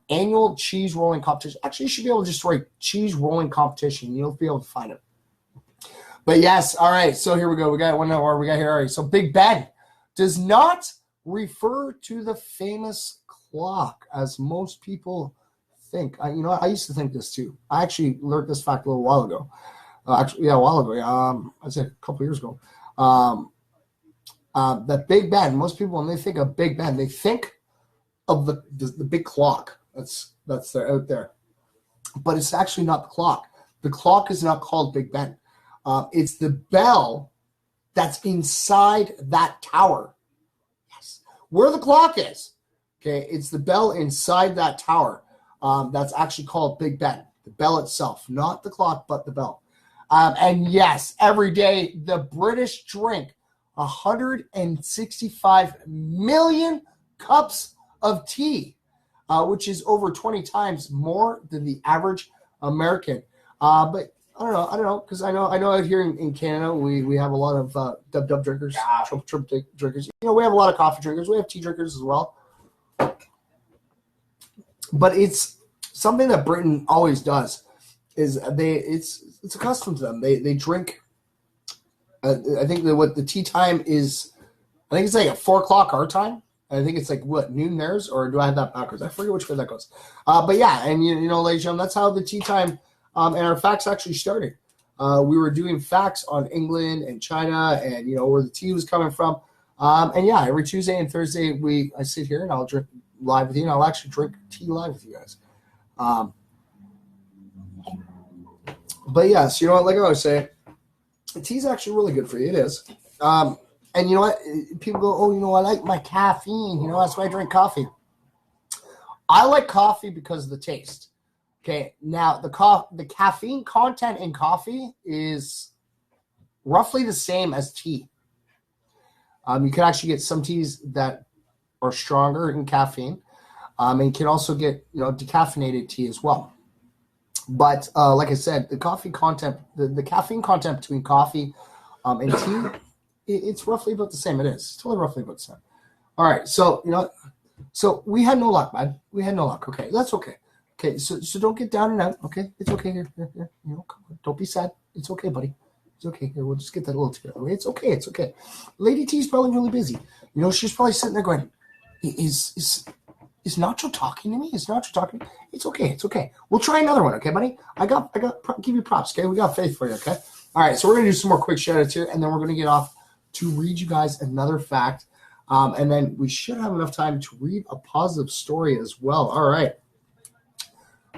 annual cheese rolling competition. Actually, you should be able to just write cheese rolling competition. You'll be able to find it. But yes, all right. So here we go. We got one more. We got here. All right. So Big Ben does not refer to the famous clock as most people think. I used to think this too. I actually learned this fact a little while ago. A while ago. I'd say a couple years ago. That Big Ben. Most people, when they think of Big Ben, they think of the big clock. That's out there. But it's actually not the clock. The clock is not called Big Ben. It's the bell that's inside that tower. Yes. Where the clock is. Okay, it's the bell inside that tower. That's actually called Big Ben. The bell itself, not the clock, but the bell. And yes, every day the British drink 165 million cups of tea, which is over 20 times more than the average American. But I don't know, because I know out here in Canada we have a lot of dub drinkers, triple drinkers. You know, we have a lot of coffee drinkers. We have tea drinkers as well. But it's something that Britain always does. It's accustomed to them. They drink. I think that what the tea time is. I think it's like at 4 o'clock our time. I think it's like what, noon theirs, or do I have that backwards? I forget which way that goes. But yeah, and you know, ladies and gentlemen, that's how the tea time and our facts actually started. We were doing facts on England and China, and you know where the tea was coming from. And yeah, every Tuesday and Thursday I sit here and I'll drink live with you, and I'll actually drink tea live with you guys. But yes, you know what? Like I was saying, tea's actually really good for you. It is. And you know what? People go, oh, you know, I like my caffeine. You know, that's why I drink coffee. I like coffee because of the taste. Okay, now the caffeine content in coffee is roughly the same as tea. You can actually get some teas that are stronger in caffeine, and you can also get, you know, decaffeinated tea as well. But like I said, the coffee content, the caffeine content between coffee and tea, it's roughly about the same. It is. It's totally roughly about the same. All right, so you know, so we had no luck, man. We had no luck. Okay, that's okay. Okay, so don't get down and out. Okay, it's okay here. You know, come on. Don't be sad. It's okay, buddy. It's okay. Here, we'll just get that a little together. It's okay. It's okay. Lady T's probably really busy. You know, she's probably sitting there going, "Is Nacho talking to me? Is Nacho talking? It's okay. It's okay. We'll try another one, okay, buddy? I got. Give you props, okay? We got faith for you, okay? All right. So we're gonna do some more quick shout outs here, and then we're gonna get off to read you guys another fact, and then we should have enough time to read a positive story as well. All right.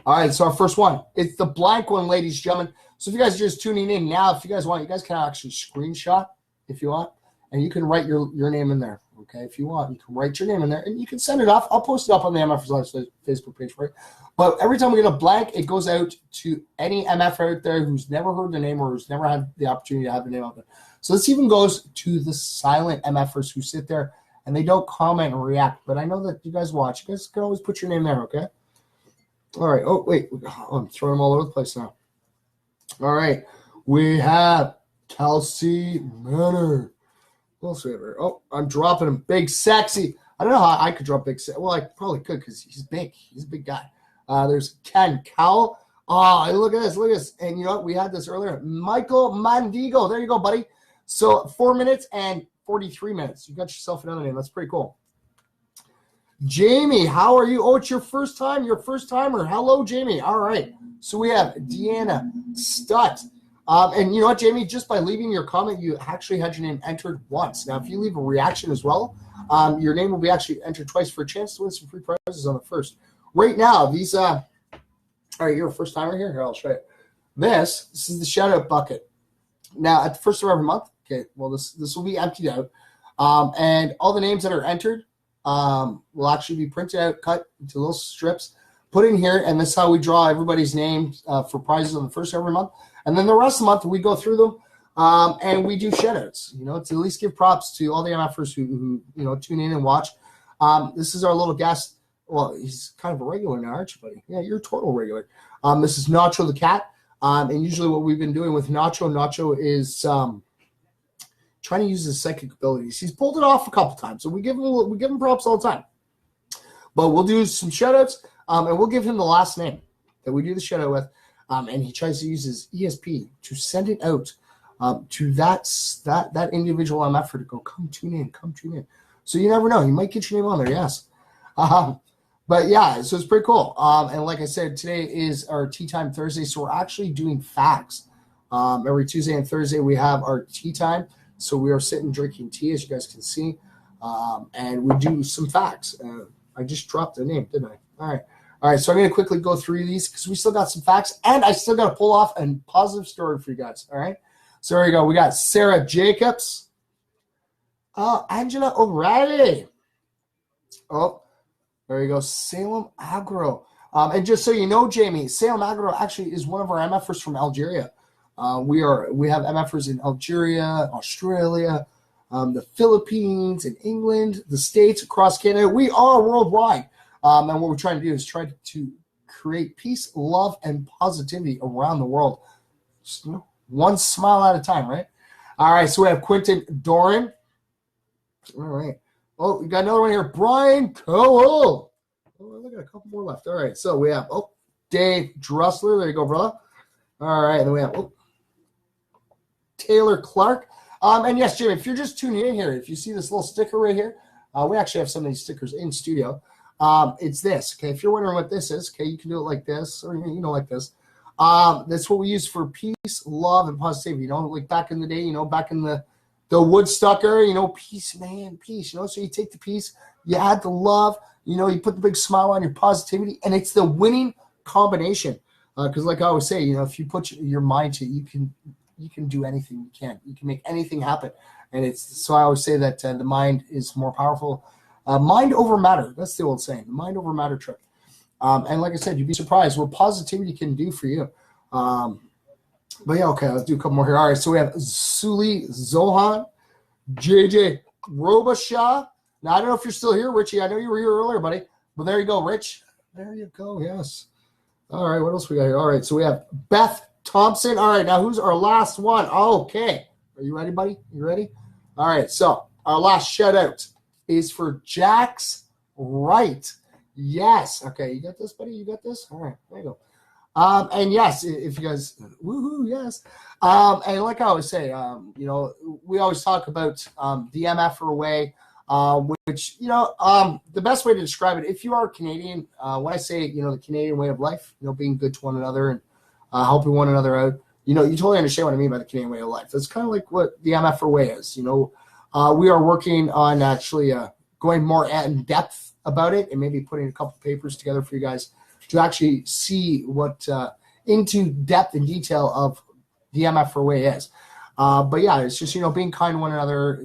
All right. So our first one, it's the blank one, ladies and gentlemen. So if you guys are just tuning in now, if you guys want, you guys can actually screenshot if you want, and you can write your name in there. Okay, if you want, you can write your name in there, and you can send it off. I'll post it up on the MFers Live Facebook page for you. But every time we get a blank, it goes out to any MF out there who's never heard the name or who's never had the opportunity to have the name out there. So this even goes to the silent MFers who sit there and they don't comment or react. But I know that you guys watch. You guys can always put your name there, okay? All right. Oh, wait. Oh, I'm throwing them all over the place now. All right. We have Kelsey Manor. What else we have here? Oh, I'm dropping him. Big Sexy. I don't know how I could drop Big Sexy. Well, I probably could because he's big. He's a big guy. There's Ken Cowell. Oh, look at this. Look at this. And you know what? We had this earlier. Michael Mandigo. There you go, buddy. So 4 minutes and 43 minutes. You got yourself another name. That's pretty cool. Jamie, how are you? Oh, it's your first time. Your first timer. Hello, Jamie. All right. So we have Deanna Stutt. And you know what, Jamie? Just by leaving your comment, you actually had your name entered once. Now, if you leave a reaction as well, your name will be actually entered twice for a chance to win some free prizes on the first. Right now, these all right, you're a first timer here. Here, I'll show you. This is the shout out bucket. Now, at the first of every month, okay, well, this will be emptied out. And all the names that are entered will actually be printed out, cut into little strips, put in here, and this is how we draw everybody's names for prizes on the first of every month. And then the rest of the month, we go through them, and we do shout-outs, you know, to at least give props to all the MFers who you know, tune in and watch. This is our little guest. Well, he's kind of a regular now, aren't you, buddy? Yeah, you're a total regular. This is Nacho the cat. And usually what we've been doing with Nacho is trying to use his psychic abilities. He's pulled it off a couple times, so we give him props all the time. But we'll do some shout-outs, and we'll give him the last name that we do the shout-out with. And he tries to use his ESP to send it out to that individual MFer to go, come tune in. So you never know. You might get your name on there, yes. But yeah, so it's pretty cool. And like I said, today is our Tea Time Thursday, so we're actually doing facts. Every Tuesday and Thursday we have our tea time. So we are sitting drinking tea, as you guys can see. And we do some facts. I just dropped the name, didn't I? All right. All right, so I'm going to quickly go through these because we still got some facts, and I still got to pull off a positive story for you guys. All right, so there you go. We got Sarah Jacobs. Angela O'Reilly. Oh, there you go. Salem Agro. And just so you know, Jamie, Salem Agro actually is one of our MFers from Algeria. We have MFers in Algeria, Australia, the Philippines, and England, the States, across Canada. We are worldwide. And what we're trying to do is try to create peace, love, and positivity around the world. Just, one smile at a time, right? All right, so we have Quentin Doran. All right. Oh, we got another one here. Brian Cowell. Oh, look at a couple more left. All right, so we have Dave Dressler. There you go, brother. All right, and then we have Taylor Clark. And yes, Jimmy, if you're just tuning in here, if you see this little sticker right here, we actually have some of these stickers in studio. It's this, okay? If you're wondering what this is, okay, you can do it like this or, like this. That's what we use for peace, love, and positivity. Like back in the day, back in the Woodstock area, peace, man, peace, So you take the peace, you add the love, you put the big smile on your positivity, and it's the winning combination. Because like I always say, if you put your mind to it, you can do anything you can. You can make anything happen. And so I always say that the mind is more powerful. Mind over matter. That's the old saying, the mind over matter trick. And like I said, you'd be surprised what positivity can do for you. But yeah, okay, let's do a couple more here. All right, so we have Suli Zohan, JJ Robashaw. Now, I don't know if you're still here, Richie. I know you were here earlier, buddy. But there you go, Rich. There you go, yes. All right, what else we got here? All right, so we have Beth Thompson. All right, now who's our last one? Okay. Are you ready, buddy? You ready? All right, so our last shout-out is for Jax Wright. Yes. Okay, you got this, buddy? You got this? All right, there you go. And yes, if you guys, woohoo, yes. And like I always say, we always talk about the MFer way, which, the best way to describe it, if you are Canadian, when I say, the Canadian way of life, being good to one another and helping one another out, you totally understand what I mean by the Canadian way of life. That's kind of like what the MFer way is. We are working on actually going more in depth about it and maybe putting a couple papers together for you guys to actually see what into depth and detail of the MFer way is. But yeah, it's just, being kind to one another,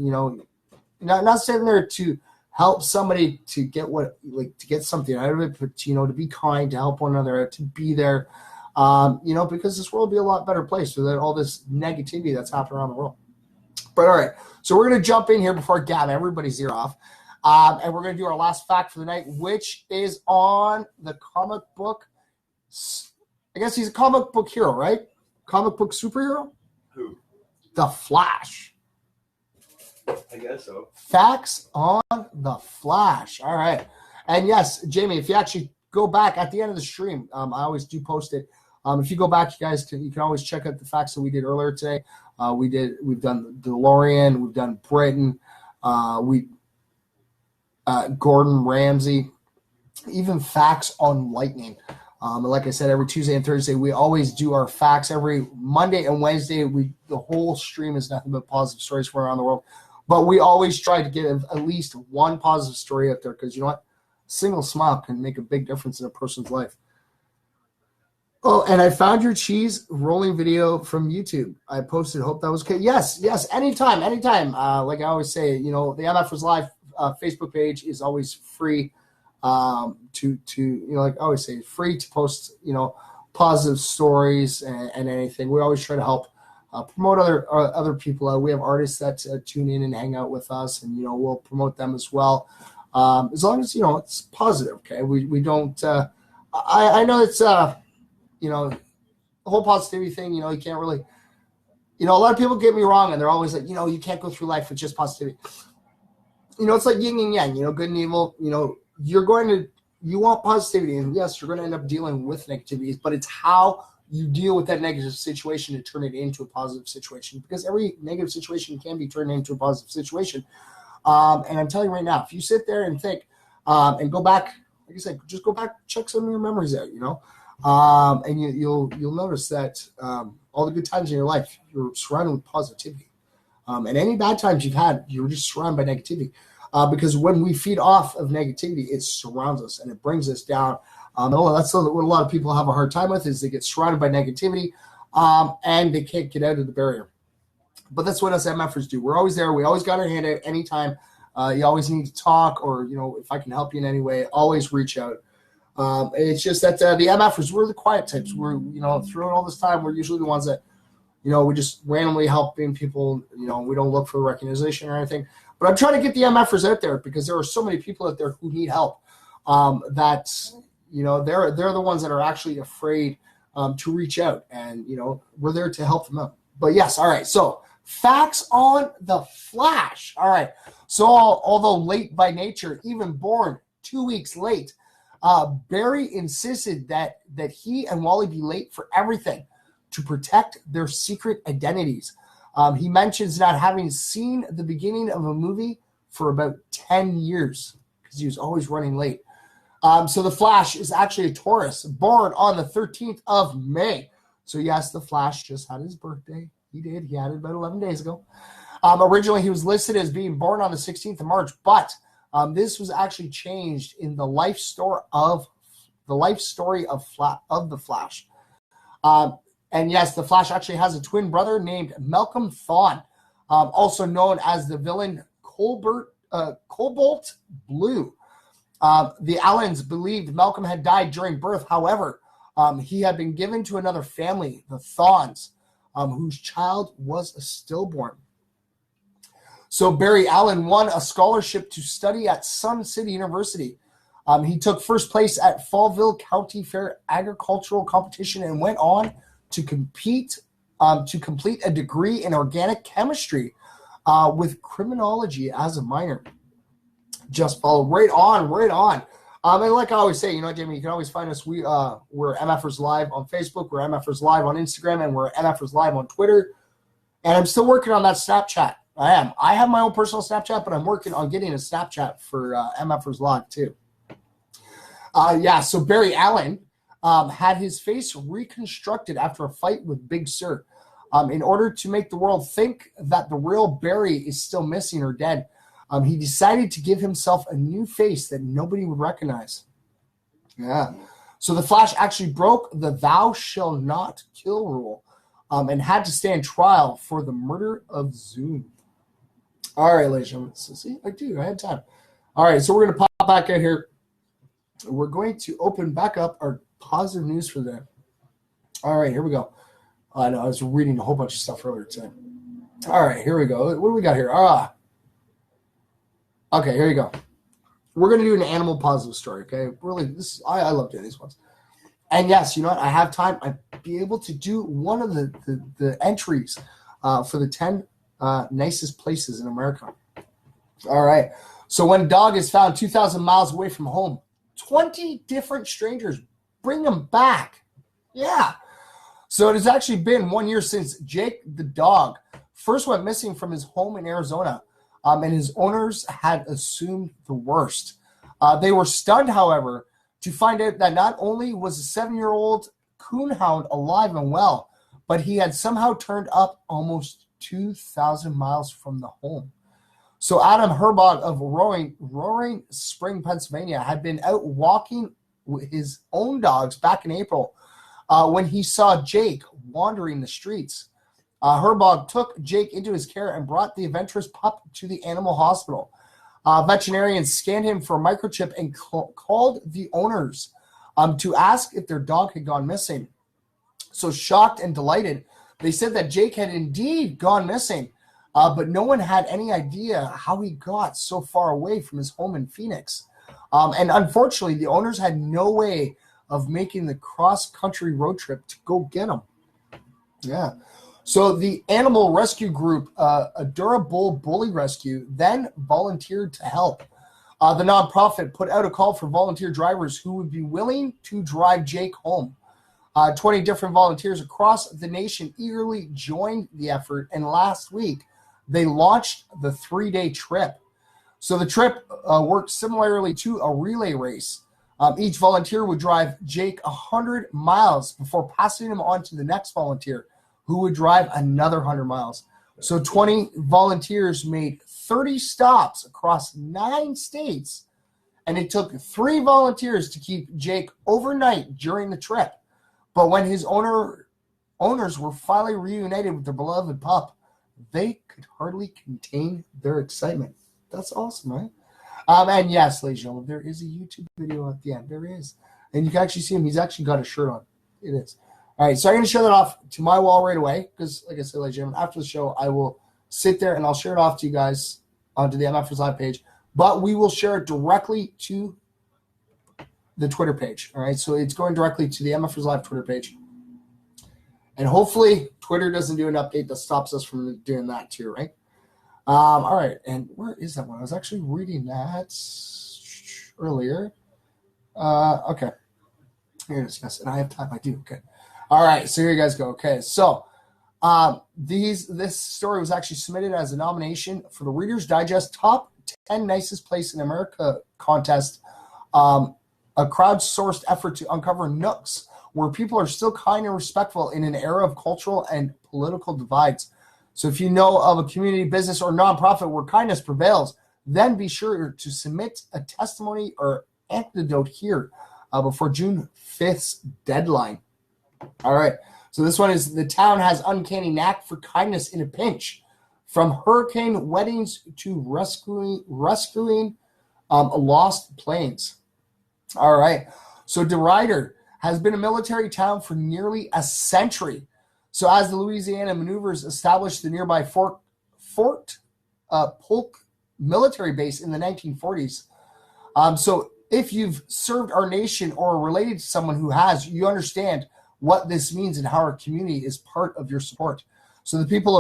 not sitting there to help somebody to get to get something out of it, but, to be kind, to help one another out, to be there, because this world would be a lot better place without all this negativity that's happening around the world. But all right, so we're going to jump in here before Gavin, everybody's ear off. And we're going to do our last fact for the night, which is on the comic book. I guess he's a comic book hero, right? Comic book superhero? Who? The Flash. I guess so. Facts on the Flash. All right. And yes, Jamie, if you actually go back at the end of the stream, I always do post it. If you go back, you can always check out the facts that we did earlier today. We've done DeLorean, we've done Britain, Gordon Ramsay, even facts on lightning. And like I said, every Tuesday and Thursday, we always do our facts. Every Monday and Wednesday, the whole stream is nothing but positive stories from around the world. But we always try to get at least one positive story out there because you know what? A single smile can make a big difference in a person's life. Oh, and I found your cheese rolling video from YouTube. I posted. Hope that was okay. Yes, anytime. Like I always say, the MFers Live Facebook page is always free like I always say, free to post, positive stories and anything. We always try to help promote other people. We have artists that tune in and hang out with us, and we'll promote them as well. As long as it's positive. Okay, we don't. I know it's the whole positivity thing. You can't really. A lot of people get me wrong, and they're always like, you can't go through life with just positivity. It's like yin and yang, good and evil. You want positivity, and yes, you're going to end up dealing with negativities, but it's how you deal with that negative situation to turn it into a positive situation, because every negative situation can be turned into a positive situation. And I'm telling you right now, if you sit there and think and go back, like I said, just go back, check some of your memories out, and you'll notice that all the good times in your life, you're surrounded with positivity. And any bad times you've had, you're just surrounded by negativity. Because when we feed off of negativity, it surrounds us and it brings us down. That's what a lot of people have a hard time with is they get surrounded by negativity and they can't get out of the barrier. But that's what us MFers do. We're always there. We always got our hand out anytime. You always need to talk or, if I can help you in any way, always reach out. It's just that the MFers, we're the quiet types. We're, throughout all this time, we're usually the ones that, we just randomly helping people. We don't look for recognition or anything. But I'm trying to get the MFers out there because there are so many people out there who need help that, they're the ones that are actually afraid to reach out. And, we're there to help them out. But yes, all right. So facts on the Flash. All right. So although late by nature, even born 2 weeks late, Barry insisted that he and Wally be late for everything to protect their secret identities. He mentions not having seen the beginning of a movie for about 10 years because he was always running late. So the Flash is actually a Taurus, born on the 13th of May. So yes, the Flash just had his birthday. He did. He had it about 11 days ago. Originally, he was listed as being born on the 16th of March, but this was actually changed in the life story of the Flash. And yes, the Flash actually has a twin brother named Malcolm Thawne, also known as the villain Cobalt Blue. The Allens believed Malcolm had died during birth. However, he had been given to another family, the Thawnes, whose child was a stillborn. So Barry Allen won a scholarship to study at Sun City University. He took first place at Fallville County Fair agricultural competition and went on to complete a degree in organic chemistry with criminology as a minor. Just follow right on. And like I always say, Jamie, you can always find us. We're MFers Live on Facebook, we're MFers Live on Instagram, and we're MFers Live on Twitter. And I'm still working on that Snapchat. I have my own personal Snapchat, but I'm working on getting a Snapchat for MFers Live too. So Barry Allen had his face reconstructed after a fight with Big Sur in order to make the world think that the real Barry is still missing or dead. He decided to give himself a new face that nobody would recognize. Yeah. So the Flash actually broke the thou shall not kill rule and had to stand trial for the murder of Zoom. All right, ladies and gentlemen. So see, I had time. All right, so we're going to pop back out here. We're going to open back up our positive news for them. All right, here we go. I know I was reading a whole bunch of stuff earlier today. All right, here we go. What do we got here? Okay, here you go. We're going to do an animal positive story, okay? Really, I love doing these ones. And yes, you know what? I have time. I'd be able to do one of the entries for the 10 nicest places in America. All right. So when a dog is found 2,000 miles away from home, 20 different strangers bring them back. Yeah. So it has actually been 1 year since Jake the dog first went missing from his home in Arizona, and his owners had assumed the worst. They were stunned, however, to find out that not only was a 7-year-old coonhound alive and well, but he had somehow turned up almost 2,000 miles from the home. So Adam Herbog of Roaring Spring, Pennsylvania, had been out walking with his own dogs back in April when he saw Jake wandering the streets. Herbog took Jake into his care and brought the adventurous pup to the animal hospital. Veterinarians scanned him for a microchip and called the owners to ask if their dog had gone missing. So shocked and delighted, they said that Jake had indeed gone missing, but no one had any idea how he got so far away from his home in Phoenix. And unfortunately, the owners had no way of making the cross-country road trip to go get him. Yeah. So the animal rescue group, Adorable Bully Rescue, then volunteered to help. The nonprofit put out a call for volunteer drivers who would be willing to drive Jake home. 20 different volunteers across the nation eagerly joined the effort, and last week they launched the 3-day trip. So the trip worked similarly to a relay race. Each volunteer would drive Jake 100 miles before passing him on to the next volunteer, who would drive another 100 miles. So 20 volunteers made 30 stops across 9 states and it took 3 volunteers to keep Jake overnight during the trip. But when his owners were finally reunited with their beloved pup, they could hardly contain their excitement. That's awesome, right? And yes, ladies and gentlemen, there is a YouTube video at the end. There is. And you can actually see him. He's actually got a shirt on. It is. All right, so I'm going to show that off to my wall right away because, like I said, ladies and gentlemen, after the show, I will sit there and I'll share it off to you guys onto the MFers Live page. But we will share it directly to the Twitter page. All right, so it's going directly to the MFers Live Twitter page. And hopefully Twitter doesn't do an update that stops us from doing that too, right? All right, and where is that one? I was actually reading that earlier. Okay. Here it is, yes, and I have time. I do, okay. All right, so here you guys go. Okay, so this story was actually submitted as a nomination for the Reader's Digest Top 10 Nicest Place in America contest, a crowdsourced effort to uncover nooks where people are still kind and respectful in an era of cultural and political divides. So if you know of a community, business, or nonprofit where kindness prevails, then be sure to submit a testimony or anecdote here before June 5th's deadline. All right. So this one is, the town has uncanny knack for kindness in a pinch. From hurricane weddings to rescuing lost planes. All right. So DeRuyter has been a military town for nearly a century. So as the Louisiana maneuvers established the nearby Fort Polk military base in the 1940s. So if you've served our nation or are related to someone who has, you understand what this means and how our community is part of your support. So the people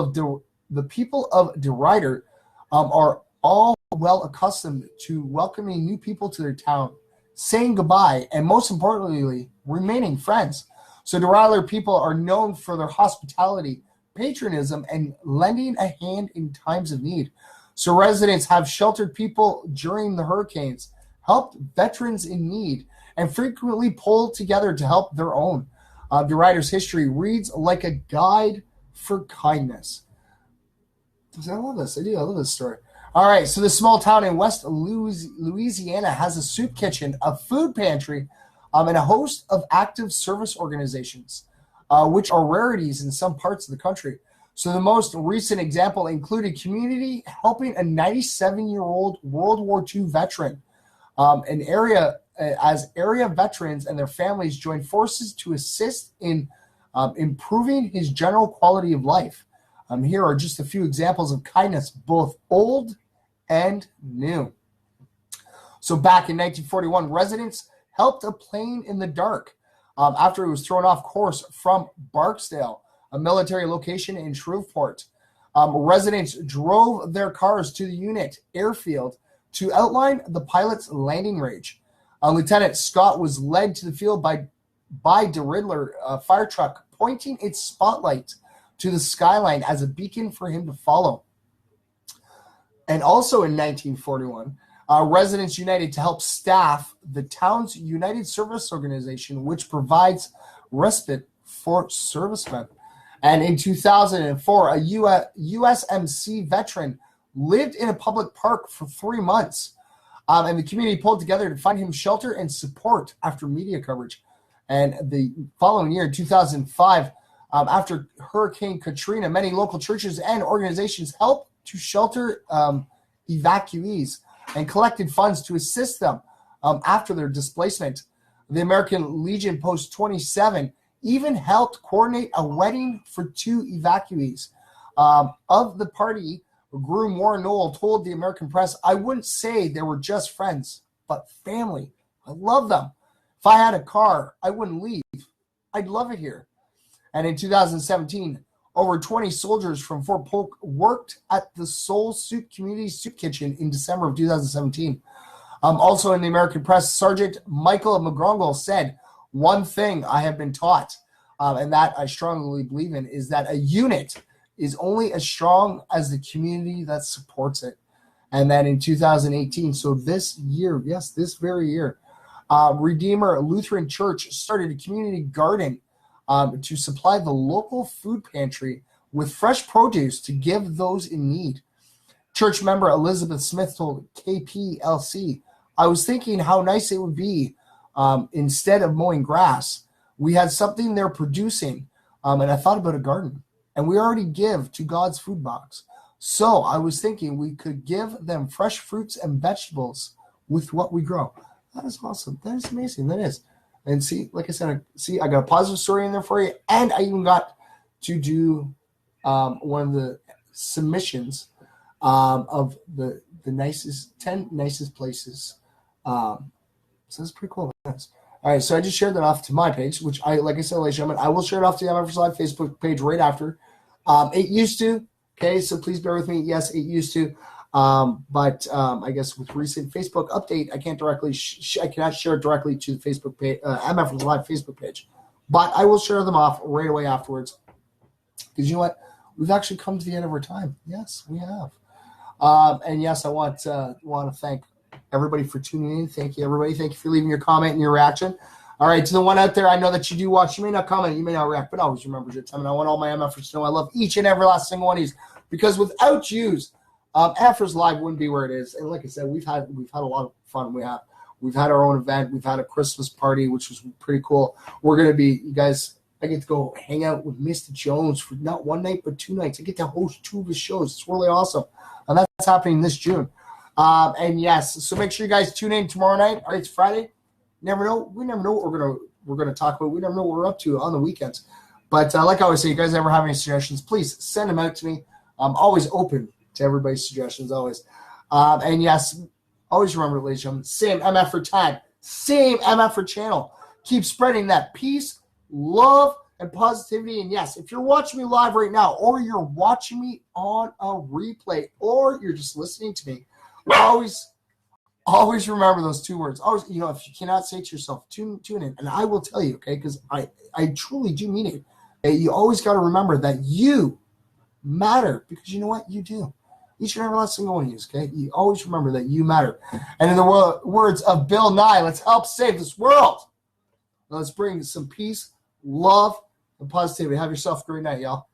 of DeRuyter are all well accustomed to welcoming new people to their town, saying goodbye, and most importantly, remaining friends. So DeRuyter people are known for their hospitality, patriotism, and lending a hand in times of need. So residents have sheltered people during the hurricanes, helped veterans in need, and frequently pulled together to help their own. DeRuyter's history reads like a guide for kindness. I love this. I do. I love this story. All right. So this small town in West Louisiana has a soup kitchen, a food pantry, and a host of active service organizations, which are rarities in some parts of the country. So the most recent example included community helping a 97-year-old World War II veteran. As area veterans and their families joined forces to assist in improving his general quality of life. Here are just a few examples of kindness, both old and new. So back in 1941, residents helped a plane in the dark after it was thrown off course from Barksdale, a military location in Shreveport. Residents drove their cars to the unit airfield to outline the pilot's landing range. Lieutenant Scott was led to the field by DeRidler fire truck, pointing its spotlight to the skyline as a beacon for him to follow. And also in 1941, residents united to help staff the town's United Service Organization, which provides respite for servicemen. And in 2004, a USMC veteran lived in a public park for 3 months. And the community pulled together to find him shelter and support after media coverage. And the following year, in 2005, after Hurricane Katrina, many local churches and organizations helped to shelter evacuees and collected funds to assist them after their displacement. The American Legion Post 27 even helped coordinate a wedding for 2 evacuees. Of the party, groom Warren Knoll told the American press, "I wouldn't say they were just friends, but family. I love them. If I had a car, I wouldn't leave. I'd love it here." And in 2017, over 20 soldiers from Fort Polk worked at the Soul Soup Community Soup Kitchen in December of 2017. Also in the American press, Sergeant Michael McGrongle said, "One thing I have been taught, and that I strongly believe in, is that a unit is only as strong as the community that supports it." And then in 2018, so this year, yes, this very year, Redeemer Lutheran Church started a community garden to supply the local food pantry with fresh produce to give those in need. Church member Elizabeth Smith told KPLC, I was thinking how nice it would be instead of mowing grass, we had something they're producing. And I thought about a garden. And we already give to God's food box. So I was thinking we could give them fresh fruits and vegetables with what we grow. That is awesome. That is amazing. That is. And see, like I said, I got a positive story in there for you. And I even got to do one of the submissions of the 10 nicest places. So that's pretty cool. Nice. All right, so I just shared that off to my page, which like I said, ladies and gentlemen, I will share it off to the MFers Live Facebook page right after. It used to, okay, so please bear with me. Yes, it used to. But I guess with recent Facebook update, I can't directly, I cannot share it directly to the Facebook page, MFers Live Facebook page. But I will share them off right away afterwards. Because you know what? We've actually come to the end of our time. Yes, we have. And yes, I want to thank everybody for tuning in. Thank you, everybody. Thank you for leaving your comment and your reaction. All right, to the one out there, I know that you do watch. You may not comment, you may not react, but always remember your time. And I want all my MFers to know I love each and every last single one of these, because without yous, MFers Live wouldn't be where it is. And like I said, we've had a lot of fun. We've had our own event. We've had a Christmas party, which was pretty cool. We're gonna be, you guys. I get to go hang out with Mr. Jones for not one night but 2 nights. I get to host 2 of his shows. It's really awesome, and that's happening this June. And yes, so make sure you guys tune in tomorrow night. All right, it's Friday. Never know. We never know what we're gonna talk about. We never know what we're up to on the weekends. But like I always say, you guys ever have any suggestions, please send them out to me. I'm always open to everybody's suggestions, always. And yes, always remember, ladies and gentlemen, same MFer tag, same MFer channel. Keep spreading that peace, love, and positivity. And yes, if you're watching me live right now, or you're watching me on a replay, or you're just listening to me, always remember those 2 words. Always, if you cannot say to yourself, tune in. And I will tell you, okay, because I truly do mean it. You always got to remember that you matter, because you know what? You do. Each and every last single one of you, okay? You always remember that you matter. And in the words of Bill Nye, let's help save this world. Let's bring some peace, love, and positivity. Have yourself a great night, y'all.